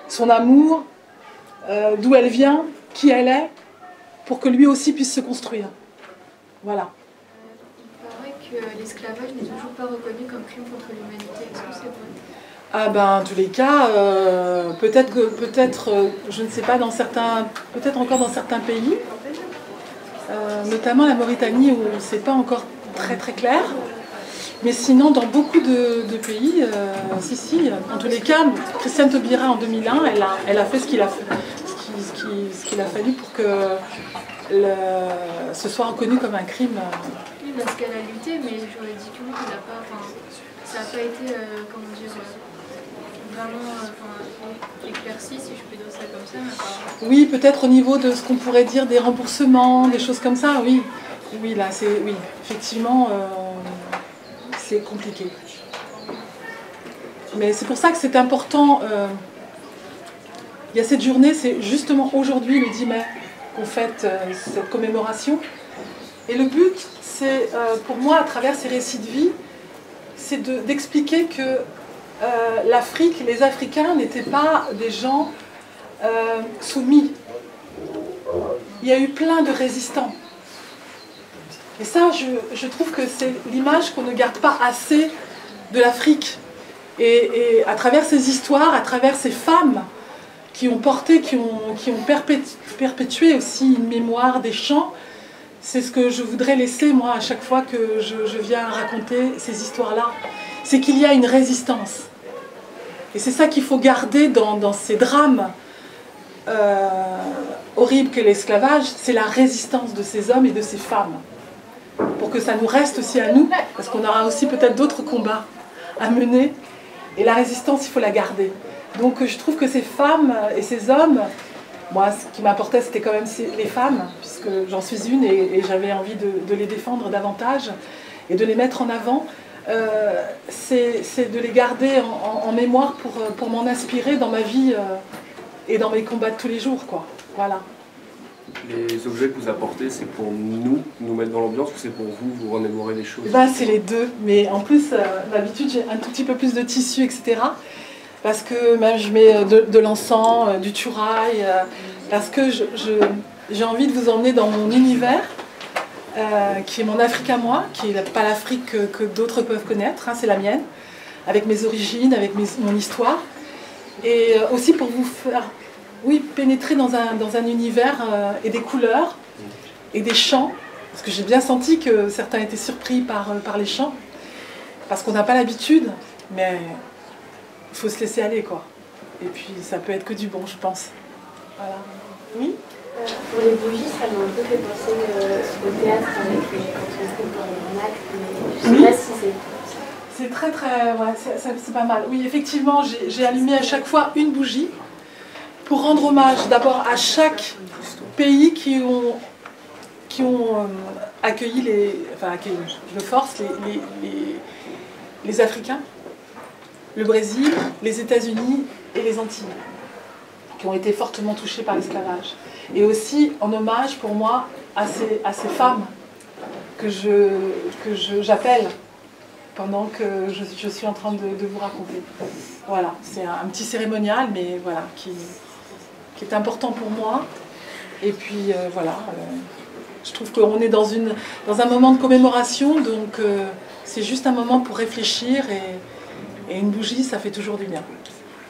son amour, d'où elle vient, qui elle est, pour que lui aussi puisse se construire. Voilà. Que l'esclavage n'est toujours pas reconnu comme crime contre l'humanité. Est-ce que c'est vrai? Ah ben, en tous les cas, peut-être, je ne sais pas, peut-être encore dans certains pays, notamment la Mauritanie où c'est pas encore très très clair, mais sinon dans beaucoup de pays, si, en tous les cas, Christiane Taubira en 2001, elle a fait ce qu'il a fallu pour que ce soit reconnu comme un crime. Parce qu'elle a lutté, mais j'aurais dit que ça n'a pas été, comment dire, vraiment éclairci, si je peux dire ça comme ça. Mais oui, peut-être au niveau de ce qu'on pourrait dire des remboursements, des choses comme ça, oui. Oui, là, oui, effectivement, c'est compliqué. Mais c'est pour ça que c'est important. Il y a cette journée, c'est justement aujourd'hui, le 10 mai, qu'on fête cette commémoration. Et le but, c'est pour moi, à travers ces récits de vie, c'est d'expliquer que l'Afrique, les Africains n'étaient pas des gens soumis. Il y a eu plein de résistants. Et ça, je trouve que c'est l'image qu'on ne garde pas assez de l'Afrique. Et à travers ces histoires, à travers ces femmes qui ont porté, qui ont perpétué aussi une mémoire des chants, c'est ce que je voudrais laisser, moi, à chaque fois que je viens raconter ces histoires-là. C'est qu'il y a une résistance. Et c'est ça qu'il faut garder dans ces drames horribles qu'est l'esclavage, c'est la résistance de ces hommes et de ces femmes. Pour que ça nous reste aussi à nous, parce qu'on aura aussi peut-être d'autres combats à mener. Et la résistance, il faut la garder. Donc je trouve que ces femmes et ces hommes, moi ce qui m'importait c'était quand même les femmes, puisque j'en suis une et j'avais envie de les défendre davantage et de les mettre en avant. C'est de les garder en mémoire pour m'en inspirer dans ma vie et dans mes combats de tous les jours, quoi. Voilà. Les objets que vous apportez, c'est pour nous mettre dans l'ambiance, ou c'est pour vous remémorer les choses? C'est les deux, mais en plus, d'habitude, j'ai un tout petit peu plus de tissu, etc. Parce que même je mets de l'encens, du turaï, parce que j'ai envie de vous emmener dans mon univers, qui est mon Afrique à moi, qui n'est pas l'Afrique que d'autres peuvent connaître, hein, c'est la mienne, avec mes origines, avec mon histoire, et aussi pour vous faire... Oui, pénétrer dans un univers et des couleurs et des chants, parce que j'ai bien senti que certains étaient surpris par les chants, parce qu'on n'a pas l'habitude, mais il faut se laisser aller, quoi. Et puis ça peut être que du bon, je pense. Voilà. Oui. Pour les bougies, ça m'a un peu fait penser au théâtre quand on coupe un acte, mais je ne sais pas si c'est... C'est très très... Ouais, c'est pas mal. Oui, effectivement, j'ai allumé à chaque fois une bougie, pour rendre hommage d'abord à chaque pays qui ont accueilli je force, les Africains, le Brésil, les États-Unis et les Antilles, qui ont été fortement touchés par l'esclavage. Et aussi en hommage pour moi à ces femmes que j'appelle pendant que je suis en train de vous raconter. Voilà, c'est un petit cérémonial, mais voilà, qui est important pour moi. Et puis voilà, je trouve qu'on est dans un moment de commémoration, donc c'est juste un moment pour réfléchir, et une bougie, ça fait toujours du bien,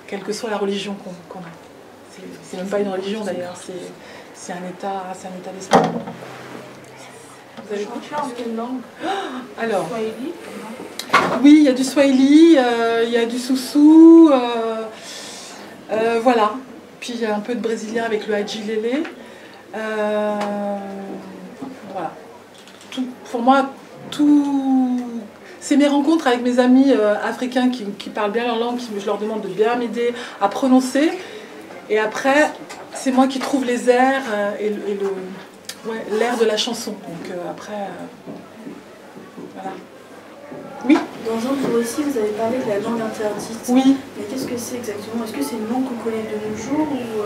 quelle que soit la religion qu'on a. C'est même pas une religion d'ailleurs, c'est un état d'esprit. Vous avez Tu en quelle langue? Alors, Swahili? oui, il y a du swahili, il y a du soussou, voilà. Puis il y a un peu de brésilien avec le hadjilélé. Voilà. Pour moi, c'est mes rencontres avec mes amis africains qui parlent bien leur langue, je leur demande de bien m'aider à prononcer. Et après, c'est moi qui trouve les airs et l'air de la chanson. Donc après, voilà. Oui. Dans un de vos récits, vous avez parlé de la langue interdite. Oui. Mais qu'est-ce que c'est exactement? Est-ce que c'est une langue qu'on connaît de nos jours ou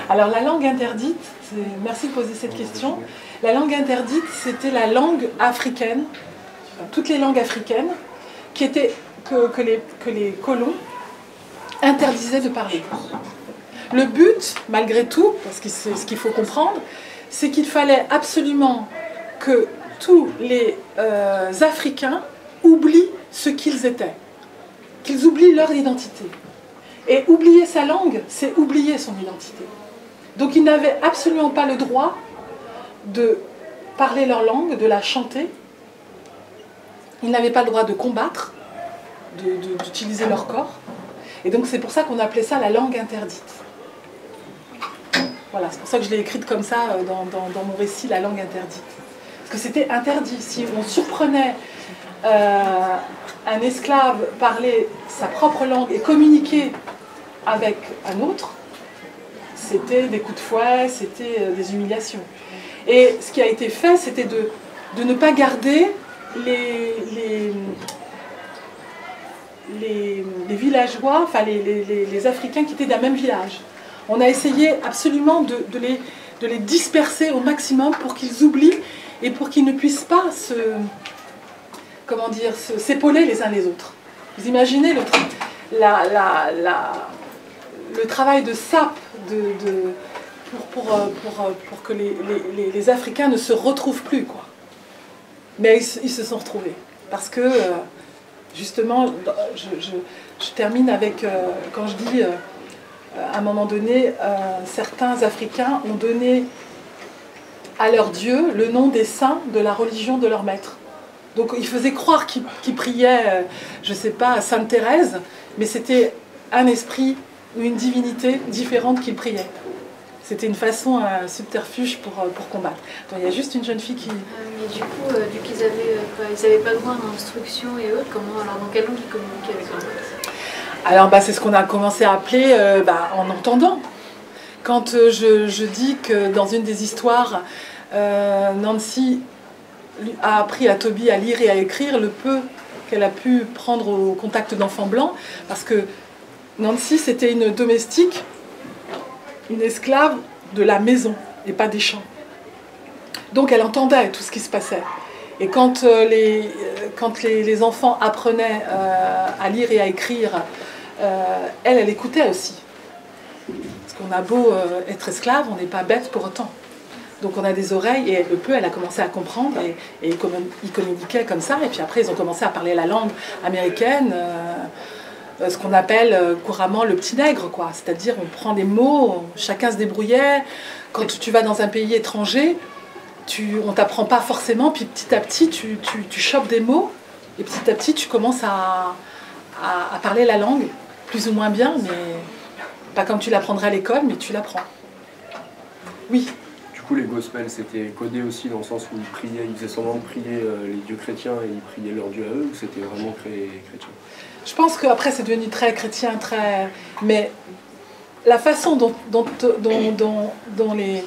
Alors la langue interdite, merci de poser cette question. La langue interdite, c'était la langue africaine, toutes les langues africaines, que les colons interdisaient de parler. Le but, malgré tout, parce que c'est ce qu'il faut comprendre, c'est qu'il fallait absolument que tous les Africains oublient ce qu'ils étaient, qu'ils oublient leur identité. Et oublier sa langue, c'est oublier son identité. Donc ils n'avaient absolument pas le droit de parler leur langue, de la chanter. Ils n'avaient pas le droit de combattre, d'utiliser leur corps. Et donc c'est pour ça qu'on appelait ça la langue interdite. Voilà, c'est pour ça que je l'ai écrite comme ça dans mon récit, la langue interdite. Parce que c'était interdit. Si on surprenait un esclave parler sa propre langue et communiquer avec un autre, c'était des coups de fouet, c'était des humiliations. Et ce qui a été fait, c'était de ne pas garder les villageois, enfin les Africains qui étaient d'un même village. On a essayé absolument de les disperser au maximum pour qu'ils oublient et pour qu'ils ne puissent pas s'épauler les uns les autres. Vous imaginez le travail de sape pour que les Africains ne se retrouvent plus, quoi. Mais ils se sont retrouvés. Parce que, justement, je termine avec, quand je dis, à un moment donné, certains Africains ont donné à leur Dieu le nom des saints de la religion de leur maître. Donc ils faisaient croire qu'ils priaient, je ne sais pas, à Sainte Thérèse, mais c'était un esprit ou une divinité différente qu'ils priaient. C'était une façon, un subterfuge pour combattre. Donc il y a juste une jeune fille qui... Mais du coup, vu qu'ils n'avaient pas droit à l'instruction et autres, dans quelle langue ils communiquaient avec leur maître? Alors c'est ce qu'on a commencé à appeler en entendant. Quand je dis que dans une des histoires, Nancy a appris à Toby à lire et à écrire le peu qu'elle a pu prendre au contact d'enfants blancs, parce que Nancy c'était une domestique, une esclave de la maison et pas des champs. Donc elle entendait tout ce qui se passait. Et quand les enfants apprenaient à lire et à écrire, elle écoutait aussi. Parce qu'on a beau être esclave, on n'est pas bête pour autant. Donc on a des oreilles, et elle a commencé à comprendre, et ils communiquaient comme ça, et puis après ils ont commencé à parler la langue américaine, ce qu'on appelle couramment le petit nègre, quoi. C'est-à-dire on prend des mots, chacun se débrouillait. Quand tu vas dans un pays étranger, on ne t'apprend pas forcément, puis petit à petit tu chopes des mots, et petit à petit tu commences à parler la langue, plus ou moins bien, mais pas comme tu l'apprendrais à l'école, mais tu l'apprends. Oui. Du coup, les gospels, c'était codé aussi dans le sens où ils faisaient semblant de prier les dieux chrétiens et ils priaient leur Dieu à eux, ou c'était vraiment chrétien? Je pense qu'après c'est devenu très chrétien, mais la façon dont les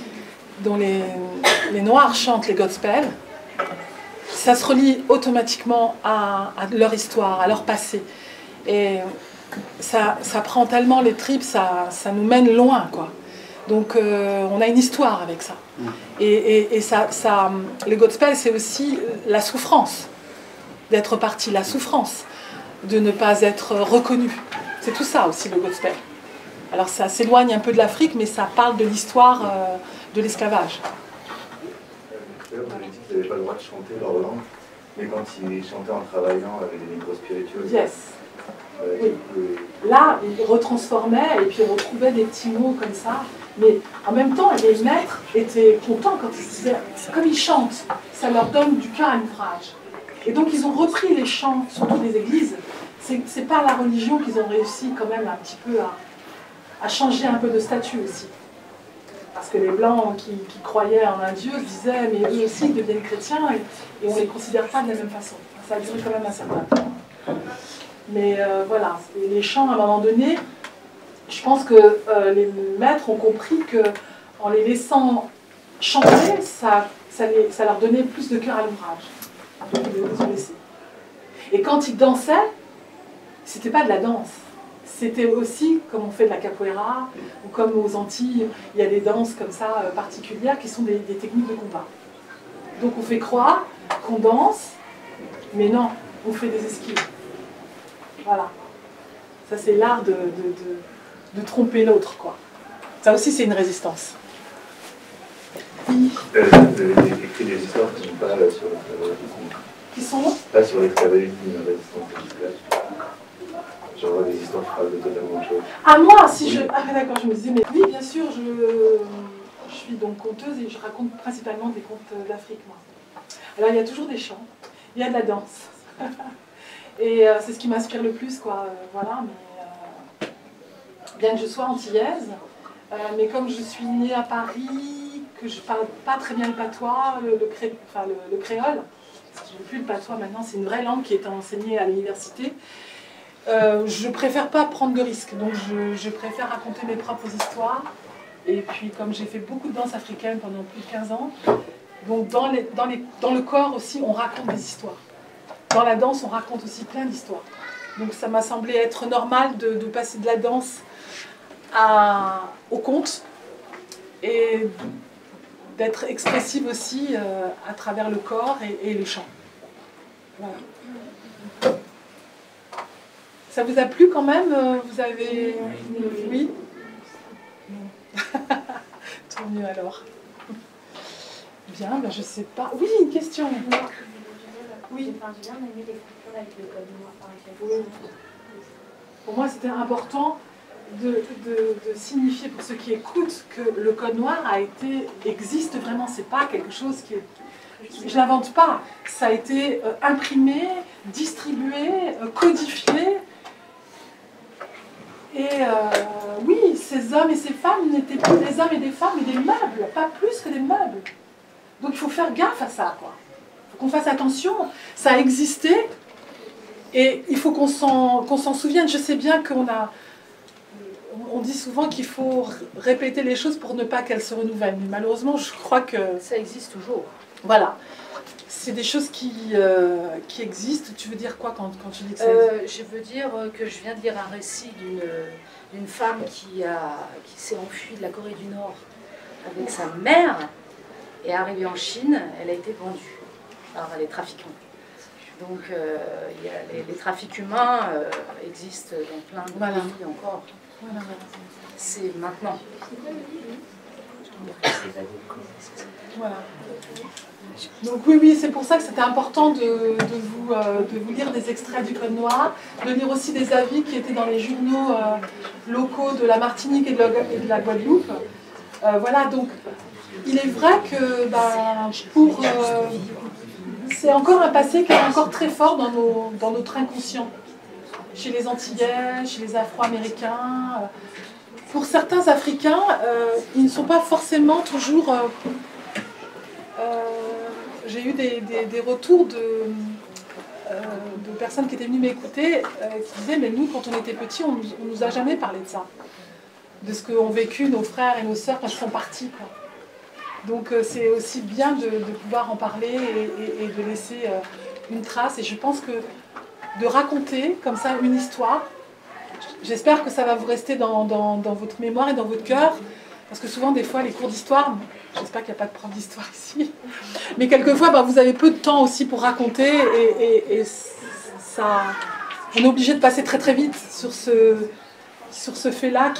Noirs chantent les gospels, ça se relie automatiquement à leur histoire, à leur passé. Et ça prend tellement les tripes, ça nous mène loin, quoi. Donc on a une histoire avec ça. Et le gospel, c'est aussi la souffrance. d'être parti, la souffrance de ne pas être reconnu. C'est tout ça aussi le gospel. Alors ça s'éloigne un peu de l'Afrique, mais ça parle de l'histoire de l'esclavage. Vous avez dit qu'ils n'avaient pas le droit de chanter leur langue, mais quand ils chantaient en travaillant avec des micros spirituels. Yes. Oui. Là, ils retransformaient et puis ils retrouvaient des petits mots comme ça. Mais en même temps, les maîtres étaient contents quand ils disaient, comme ils chantent, ça leur donne du cœur à l'ouvrage. Et donc ils ont repris les chants, surtout des églises. C'est pas la religion qu'ils ont réussi quand même un petit peu à changer un peu de statut aussi. Parce que les Blancs qui croyaient en un Dieu disaient, mais eux aussi ils deviennent chrétiens et on ne les considère pas de la même façon. Ça a duré quand même un certain temps. Mais voilà, les chants à un moment donné, je pense que les maîtres ont compris qu'en les laissant chanter, ça leur donnait plus de cœur à l'ouvrage. Donc ils les ont laissés. Et quand ils dansaient, c'était pas de la danse. C'était aussi, comme on fait de la capoeira, ou comme aux Antilles, il y a des danses comme ça particulières qui sont des techniques de combat. Donc on fait croire qu'on danse, mais non, on fait des esquives. Voilà. Ça c'est l'art de tromper l'autre, quoi. Ça aussi c'est une résistance. Oui. Vous avez écrit des histoires qui ne sont pas sur l'esclavagisme. Qui sont Pas sur l'esclavagisme, une résistance à l'esclavage. Genre des histoires qui parlent de totalement autre chose. Ah moi, si je... Ah d'accord, je me disais, mais oui, bien sûr, je suis donc conteuse et je raconte principalement des contes d'Afrique, moi. Alors il y a toujours des chants, il y a de la danse. Et c'est ce qui m'inspire le plus, quoi. Voilà, mais bien que je sois antillaise, mais comme je suis née à Paris, que je parle pas très bien le patois, le créole, parce que je n'ai plus le patois maintenant, c'est une vraie langue qui est enseignée à l'université. Je préfère pas prendre de risques, donc je préfère raconter mes propres histoires. Et puis comme j'ai fait beaucoup de danse africaine pendant plus de 15 ans, donc dans le corps aussi on raconte des histoires. Dans la danse on raconte aussi plein d'histoires. Donc ça m'a semblé être normal de passer de la danse au conte et d'être expressive aussi à travers le corps et le chant. Voilà. Ça vous a plu quand même? Vous avez... Oui? Tant mieux alors. Bien, ben je sais pas. Oui, une question. Oui. J'ai bien aimé les coupures avec le code noir, par exemple. Pour moi, c'était important de signifier pour ceux qui écoutent que le code noir existe vraiment. C'est pas quelque chose qui est... Je l'invente pas. Ça a été imprimé, distribué, codifié. Et oui, ces hommes et ces femmes n'étaient plus des hommes et des femmes, mais des meubles, pas plus que des meubles. Donc il faut faire gaffe à ça, quoi. Il faut qu'on fasse attention. Ça a existé et il faut qu'on s'en souvienne. Je sais bien on dit souvent qu'il faut répéter les choses pour ne pas qu'elles se renouvellent. Mais malheureusement, je crois que... Ça existe toujours. Voilà. C'est des choses qui existent. Tu veux dire quoi quand tu dis que ça existe? Je veux dire que je viens de lire un récit d'une femme qui s'est enfuie de la Corée du Nord avec sa mère et arrivée en Chine, elle a été vendue par les trafiquants. Donc les trafics humains existent dans plein de pays encore. Voilà. C'est maintenant. Voilà. Donc oui, c'est pour ça que c'était important de vous lire des extraits du Code Noir, de lire aussi des avis qui étaient dans les journaux locaux de la Martinique et de la Guadeloupe. Voilà, donc il est vrai que c'est encore un passé qui est encore très fort dans notre inconscient. Chez les Antillais, chez les Afro-Américains. Pour certains Africains, ils ne sont pas forcément toujours... j'ai eu des retours de personnes qui étaient venues m'écouter qui disaient, mais nous, quand on était petits, on ne nous a jamais parlé de ça. De ce qu'ont vécu nos frères et nos sœurs quand ils sont partis, quoi. Donc c'est aussi bien de pouvoir en parler et de laisser une trace. Et je pense que de raconter comme ça une histoire, j'espère que ça va vous rester dans votre mémoire et dans votre cœur, Parce que souvent, des fois, les cours d'histoire, j'espère qu'il n'y a pas de prof d'histoire ici, mais quelquefois, bah, vous avez peu de temps aussi pour raconter et ça, on est obligé de passer très très vite sur ce fait-là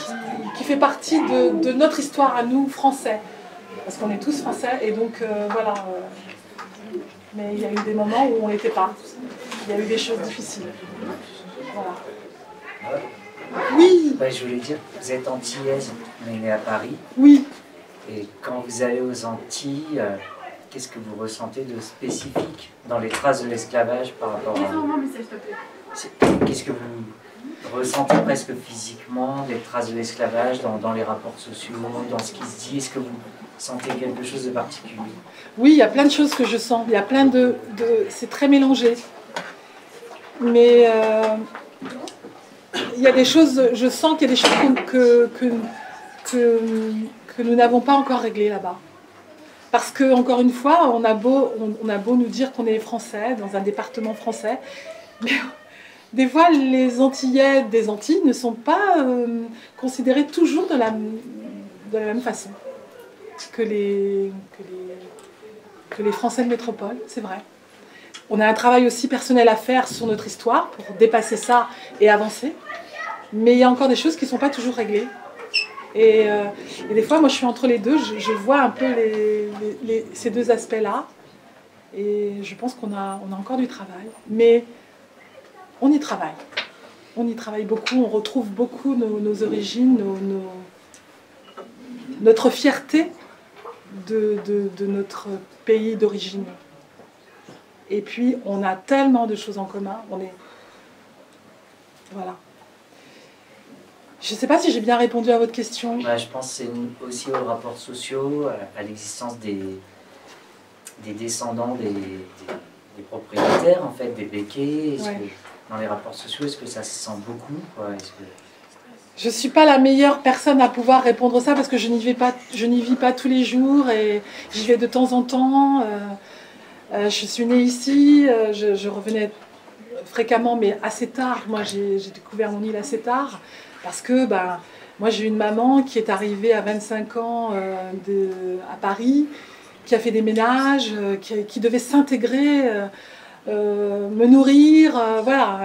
qui fait partie de notre histoire à nous, Français. Parce qu'on est tous Français et donc voilà. Mais il y a eu des moments où on n'était pas. Il y a eu des choses difficiles. Voilà. Oui. Ouais, je voulais dire, vous êtes antillaise, mais née à Paris. Oui. Et quand vous allez aux Antilles, qu'est-ce que vous ressentez de spécifique dans les traces de l'esclavage par rapport à... Qu'est-ce que vous ressentez presque physiquement, les traces de l'esclavage dans les rapports sociaux, dans ce qui se dit? Est-ce que vous sentez quelque chose de particulier? Oui, il y a plein de choses que je sens. Il y a plein de c'est très mélangé. Mais il y a des choses, je sens qu'il y a des choses que nous n'avons pas encore réglées là-bas. Parce que, encore une fois, on a beau nous dire qu'on est français, dans un département français, mais des fois, les Antillais des Antilles ne sont pas considérés toujours de la même façon que les Français de métropole, c'est vrai. On a un travail aussi personnel à faire sur notre histoire pour dépasser ça et avancer. Mais il y a encore des choses qui ne sont pas toujours réglées. Et des fois, moi, je suis entre les deux. Je vois un peu ces deux aspects-là. Et je pense qu'on a encore du travail. Mais on y travaille. On y travaille beaucoup. On retrouve beaucoup nos origines, notre fierté de notre pays d'origine. Et puis, on a tellement de choses en commun. Voilà. Je ne sais pas si j'ai bien répondu à votre question. Bah, je pense que c'est aussi aux rapports sociaux, à l'existence des descendants des propriétaires, en fait, des béquets. Est-ce que, dans les rapports sociaux, est-ce que ça se sent beaucoup, quoi? Je ne suis pas la meilleure personne à pouvoir répondre ça parce que je n'y vis pas tous les jours et j'y vais de temps en temps. Je suis née ici, je revenais fréquemment mais assez tard. Moi j'ai découvert mon île assez tard parce que moi j'ai une maman qui est arrivée à 25 ans à Paris, qui a fait des ménages, qui devait s'intégrer, me nourrir, voilà.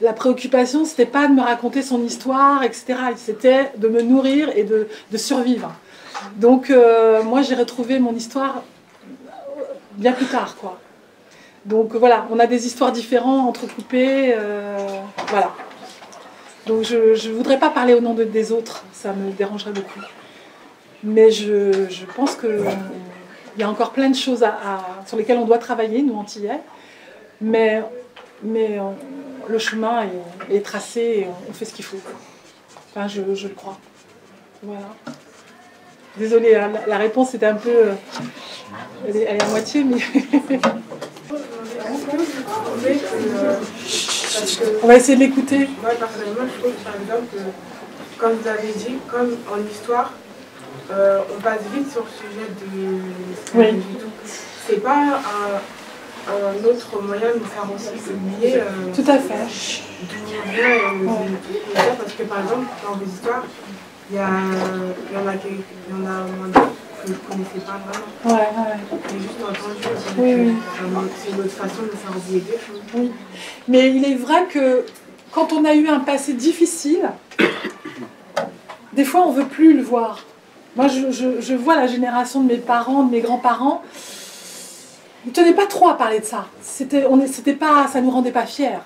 La préoccupation, c'était pas de me raconter son histoire, etc. C'était de me nourrir et de survivre. Donc, moi, j'ai retrouvé mon histoire bien plus tard, quoi. Donc, voilà, on a des histoires différentes, entrecoupées, voilà. Donc, je ne voudrais pas parler au nom des autres, ça me dérangerait beaucoup. Mais je pense qu'il y a encore plein de choses sur lesquelles on doit travailler, nous, Antillais. Mais le chemin est tracé et on fait ce qu'il faut. Enfin, je le crois. Voilà. Désolée, hein, la réponse était un peu... elle est à moitié, mais... On va essayer de l'écouter. Moi, personnellement, je trouve, par exemple, que, comme vous avez dit, comme en histoire, on passe vite sur le sujet du tout. C'est pas un autre moyen de nous faire aussi oublier. Tout à fait. D'où vient parce que, par exemple, dans vos histoires, il y en a moins d'autres que je ne connaissais pas vraiment. Ouais. J'ai juste entendu. Oui. C'est une autre façon de nous faire oublier des choses. Oui. Mais il est vrai que quand on a eu un passé difficile, des fois on ne veut plus le voir. Moi, je vois la génération de mes parents, de mes grands-parents. Ils ne tenaient pas trop à parler de ça. Ça ne nous rendait pas fiers.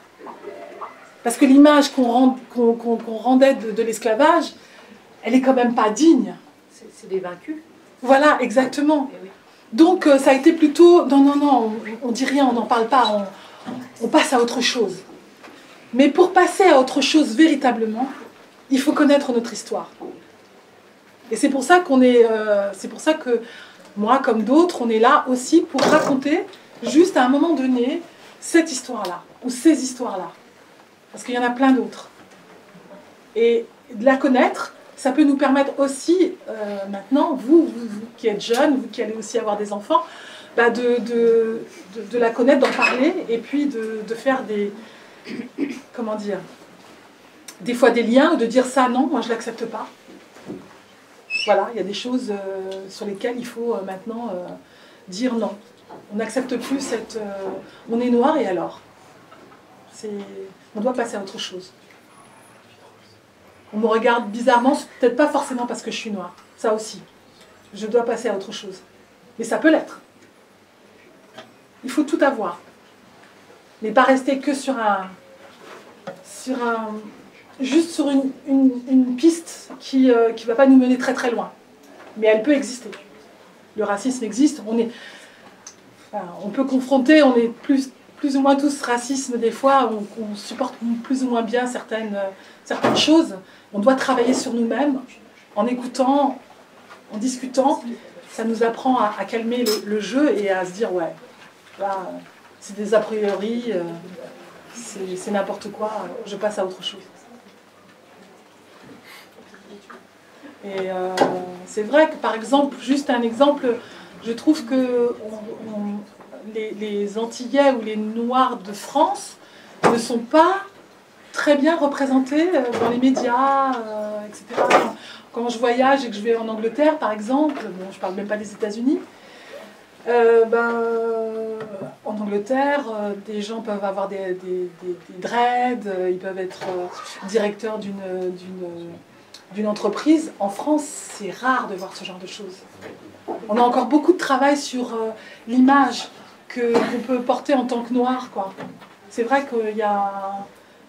Parce que l'image qu'on rendait de l'esclavage, elle n'est quand même pas digne. C'est des vaincus. Voilà, exactement. Oui. Donc ça a été plutôt, non, on dit rien, on n'en parle pas, on passe à autre chose. Mais pour passer à autre chose véritablement, il faut connaître notre histoire. Et c'est pour ça c'est pour ça que moi, comme d'autres, on est là aussi pour raconter, juste à un moment donné, cette histoire-là, ou ces histoires-là. Parce qu'il y en a plein d'autres. Et de la connaître, ça peut nous permettre aussi, maintenant, vous qui êtes jeunes, vous qui allez aussi avoir des enfants, de la connaître, d'en parler, et puis de faire comment dire, des fois des liens, ou de dire ça, non, moi je ne l'accepte pas. Voilà, il y a des choses sur lesquelles il faut maintenant dire non. On n'accepte plus cette... on est noir et alors? On doit passer à autre chose. On me regarde bizarrement, peut-être pas forcément parce que je suis noire. Ça aussi. Je dois passer à autre chose. Mais ça peut l'être. Il faut tout avoir. Mais pas rester que juste sur une piste qui ne va pas nous mener très très loin. Mais elle peut exister. Le racisme existe. On peut confronter, on est plus ou moins tous racisme des fois, on supporte plus ou moins bien certaines choses. On doit travailler sur nous-mêmes, en écoutant, en discutant. Ça nous apprend à calmer le jeu et à se dire, ouais, là, c'est des a priori, c'est n'importe quoi, je passe à autre chose. Et c'est vrai que, par exemple, juste un exemple, je trouve que les Antillais ou les Noirs de France ne sont pas très bien représentés dans les médias, etc. Quand je voyage et que je vais en Angleterre, par exemple, bon, je ne parle même pas des États-Unis, en Angleterre, des gens peuvent avoir des dreads, ils peuvent être directeurs d'une entreprise. En France, c'est rare de voir ce genre de choses. On a encore beaucoup de travail sur l'image qu'on peut porter en tant que noir, quoi. C'est vrai qu'il y a...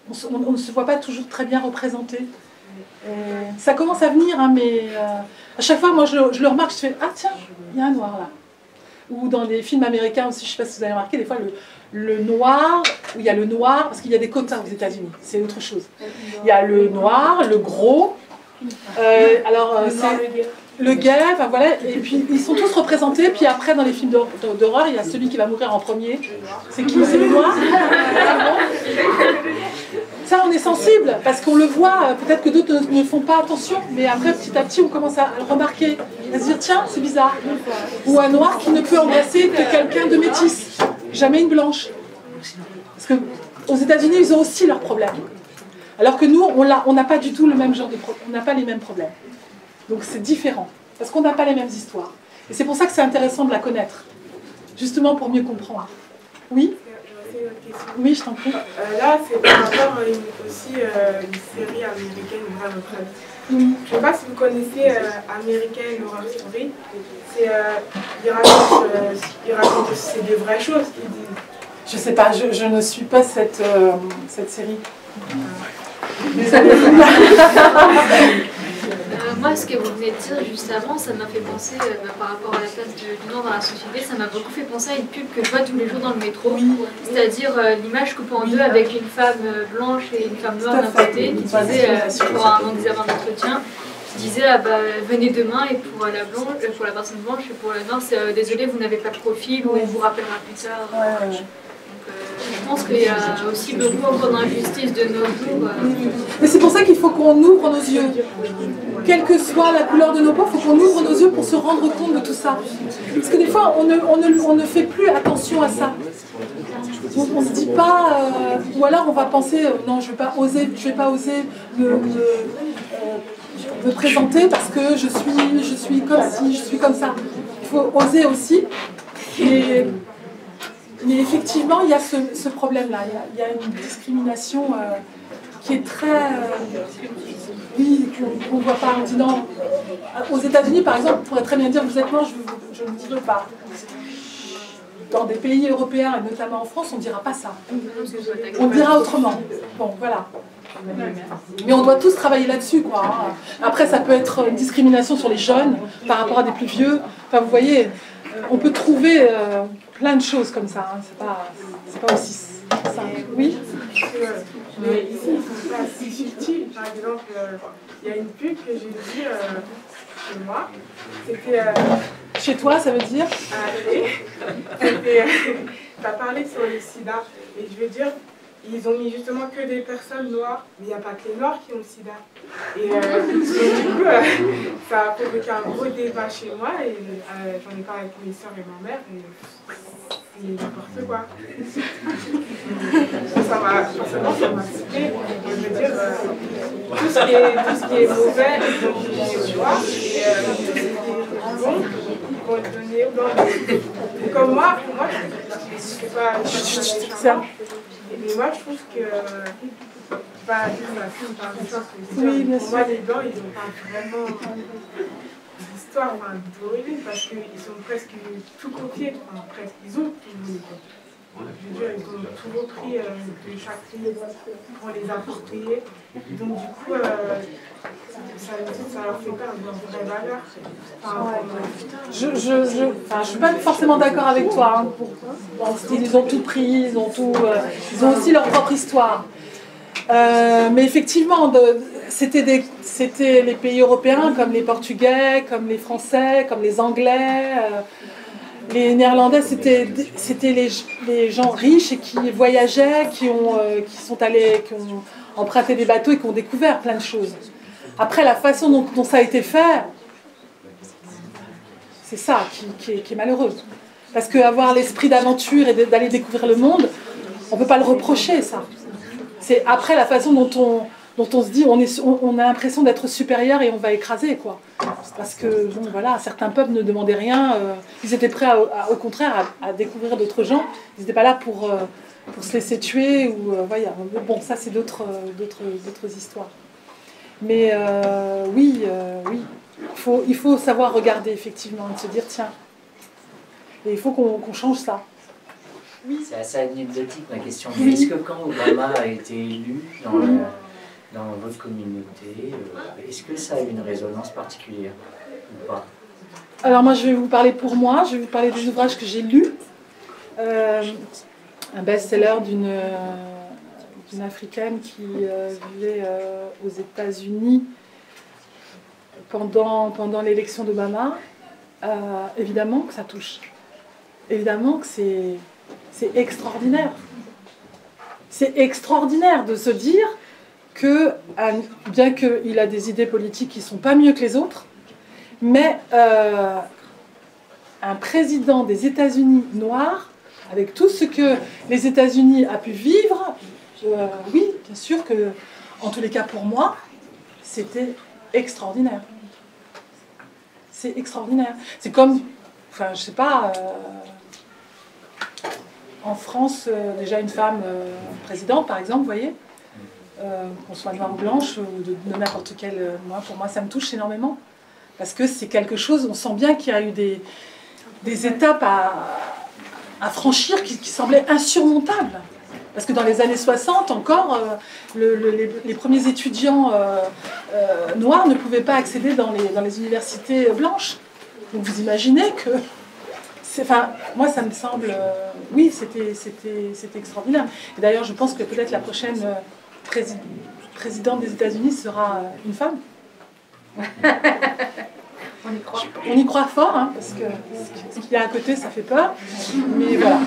On ne se voit pas toujours très bien représenté. Et ça commence à venir, hein, mais à chaque fois, moi, je le remarque, je fais « Ah tiens, il y a un noir là ». Ou dans les films américains aussi, je ne sais pas si vous avez remarqué, des fois, le noir, où il y a le noir, parce qu'il y a des quotas aux États-Unis, c'est autre chose. Il y a le noir, le gros, c'est le gay, enfin voilà, et puis ils sont tous représentés, puis après dans les films d'horreur, il y a celui qui va mourir en premier. C'est qui? C'est le noir. Ça, on est sensible, parce qu'on le voit, peut-être que d'autres ne font pas attention, mais après, petit à petit, on commence à le remarquer, à se dire, tiens, c'est bizarre. Ou un noir qui ne peut embrasser que quelqu'un de métis, jamais une blanche. Parce qu'aux États-Unis, ils ont aussi leurs problèmes. Alors que nous, on n'a pas du tout le même genre de problème, on n'a pas les mêmes problèmes. Donc c'est différent, parce qu'on n'a pas les mêmes histoires. Et c'est pour ça que c'est intéressant de la connaître, justement pour mieux comprendre. Oui? Oui, je t'en prie. Là, c'est par rapport aussi une série américaine, Vraie Retraite. Je ne sais pas si vous connaissez American Horror Story. Ils racontent c'est des vraies choses qu'ils disent. Je sais pas, je ne suis pas cette série. Moi, ce que vous venez de dire juste avant, ça m'a fait penser, par rapport à la place du Nord dans la société, ça m'a beaucoup fait penser à une pub que je vois tous les jours dans le métro. Oui. C'est-à-dire l'image coupée en deux avec une femme blanche et une femme noire d'un côté, qui disait, pour un examen d'entretien, qui disait venez demain, et pour la personne blanche et pour la noire, c'est désolé, vous n'avez pas de profil, ou on vous rappellera plus tard. Je pense qu'il y a aussi beaucoup encore d'injustice de nos jours. Mais c'est pour ça qu'il faut qu'on ouvre nos yeux. Quelle que soit la couleur de nos peaux, il faut qu'on ouvre nos yeux pour se rendre compte de tout ça. Parce que des fois, on ne fait plus attention à ça. On ne se dit pas, ou alors on va penser, non, je ne vais pas oser me présenter parce que je suis comme ci, je suis comme ça. Il faut oser aussi. Mais effectivement, il y a ce problème-là. Il y a une discrimination qui est très... oui, qu'on ne voit pas. On dit non. Aux États-Unis, par exemple, on pourrait très bien dire vous êtes noir, je ne vous veux pas. Dans des pays européens, et notamment en France, on ne dira pas ça. On dira autrement. Bon, voilà. Mais on doit tous travailler là-dessus, quoi. Hein. Après, ça peut être une discrimination sur les jeunes par rapport à des plus vieux. Enfin, vous voyez, on peut trouver plein de choses comme ça. Hein. C'est pas aussi simple. Oui. Mais ici, ils ne sont pas si subtils. Par exemple, il y a une pub que j'ai vue chez moi. C'était... Chez toi, ça veut dire ça parlait sur le sida. Et je veux dire, ils ont mis justement que des personnes noires, mais il n'y a pas que les noirs qui ont le sida. Et du coup, ça a provoqué un gros débat chez moi, et j'en ai parlé avec mes soeurs et ma mère, et c'est n'importe quoi. Ça m'a cité, je veux dire, tout ce qui est mauvais, ils ont mis les noirs, et tous les bons, ils vont le donner aux blancs. Comme moi, je sais pas, mais moi je trouve que oui, bien sûr. Pour moi, les blancs, ils n'ont pas vraiment d'histoire d'origine parce qu'ils ont presque tout copié. Enfin, presque, ils ont tout volé. Je veux dire, ils ont tout repris de chaque pays pour les approprier. Donc, du coup, ça leur fait perdre leur vraie valeur. Je suis pas forcément d'accord avec toi. Ils ont tout pris, ils ont aussi leur propre histoire. Mais effectivement, c'était les pays européens comme les Portugais, comme les Français, comme les Anglais. Les Néerlandais, c'était les gens riches et qui voyageaient, qui ont emprunté des bateaux et qui ont découvert plein de choses. Après, la façon dont ça a été fait, c'est ça qui est malheureuse. Parce qu'avoir l'esprit d'aventure et d'aller découvrir le monde, on ne peut pas le reprocher, ça. C'est après la façon dont on se dit, on a l'impression d'être supérieur et on va écraser, quoi. Parce que, bon, voilà, certains peuples ne demandaient rien, ils étaient prêts, au contraire, à découvrir d'autres gens. Ils n'étaient pas là pour se laisser tuer, ou, voilà. Bon, ça, c'est d'autres histoires. Mais oui, il faut savoir regarder, effectivement, et se dire, tiens, et il faut qu'on change ça. Oui. C'est assez anecdotique ma question. Oui. Est-ce que quand Obama a été élu dans votre communauté, est-ce que ça a une résonance particulière ou pas? Alors moi je vais vous parler pour moi, je vais vous parler des ouvrages que j'ai lus. Un best-seller d'une Africaine qui vivait aux États-Unis pendant l'élection d'Obama. Évidemment que ça touche. Évidemment que c'est extraordinaire. C'est extraordinaire de se dire que, bien qu'il a des idées politiques qui ne sont pas mieux que les autres, mais un président des États-Unis noir, avec tout ce que les États-Unis a pu vivre, oui, bien sûr que, en tous les cas pour moi, c'était extraordinaire. C'est extraordinaire. C'est comme, enfin, je sais pas... en France, déjà une femme présidente, par exemple, vous voyez, qu'on soit noire ou blanche, ou de n'importe quelle... pour moi, ça me touche énormément. Parce que c'est quelque chose, on sent bien qu'il y a eu des étapes à franchir qui semblaient insurmontables. Parce que dans les années 60, encore, les premiers étudiants noirs ne pouvaient pas accéder dans les universités blanches. Donc vous imaginez que... Enfin, moi, ça me semble... oui, c'était extraordinaire. Et d'ailleurs, je pense que peut-être la prochaine présidente des États-Unis sera une femme. On y croit. On y croit fort, hein, parce que ce qu'il y a à côté, ça fait peur. Mais voilà.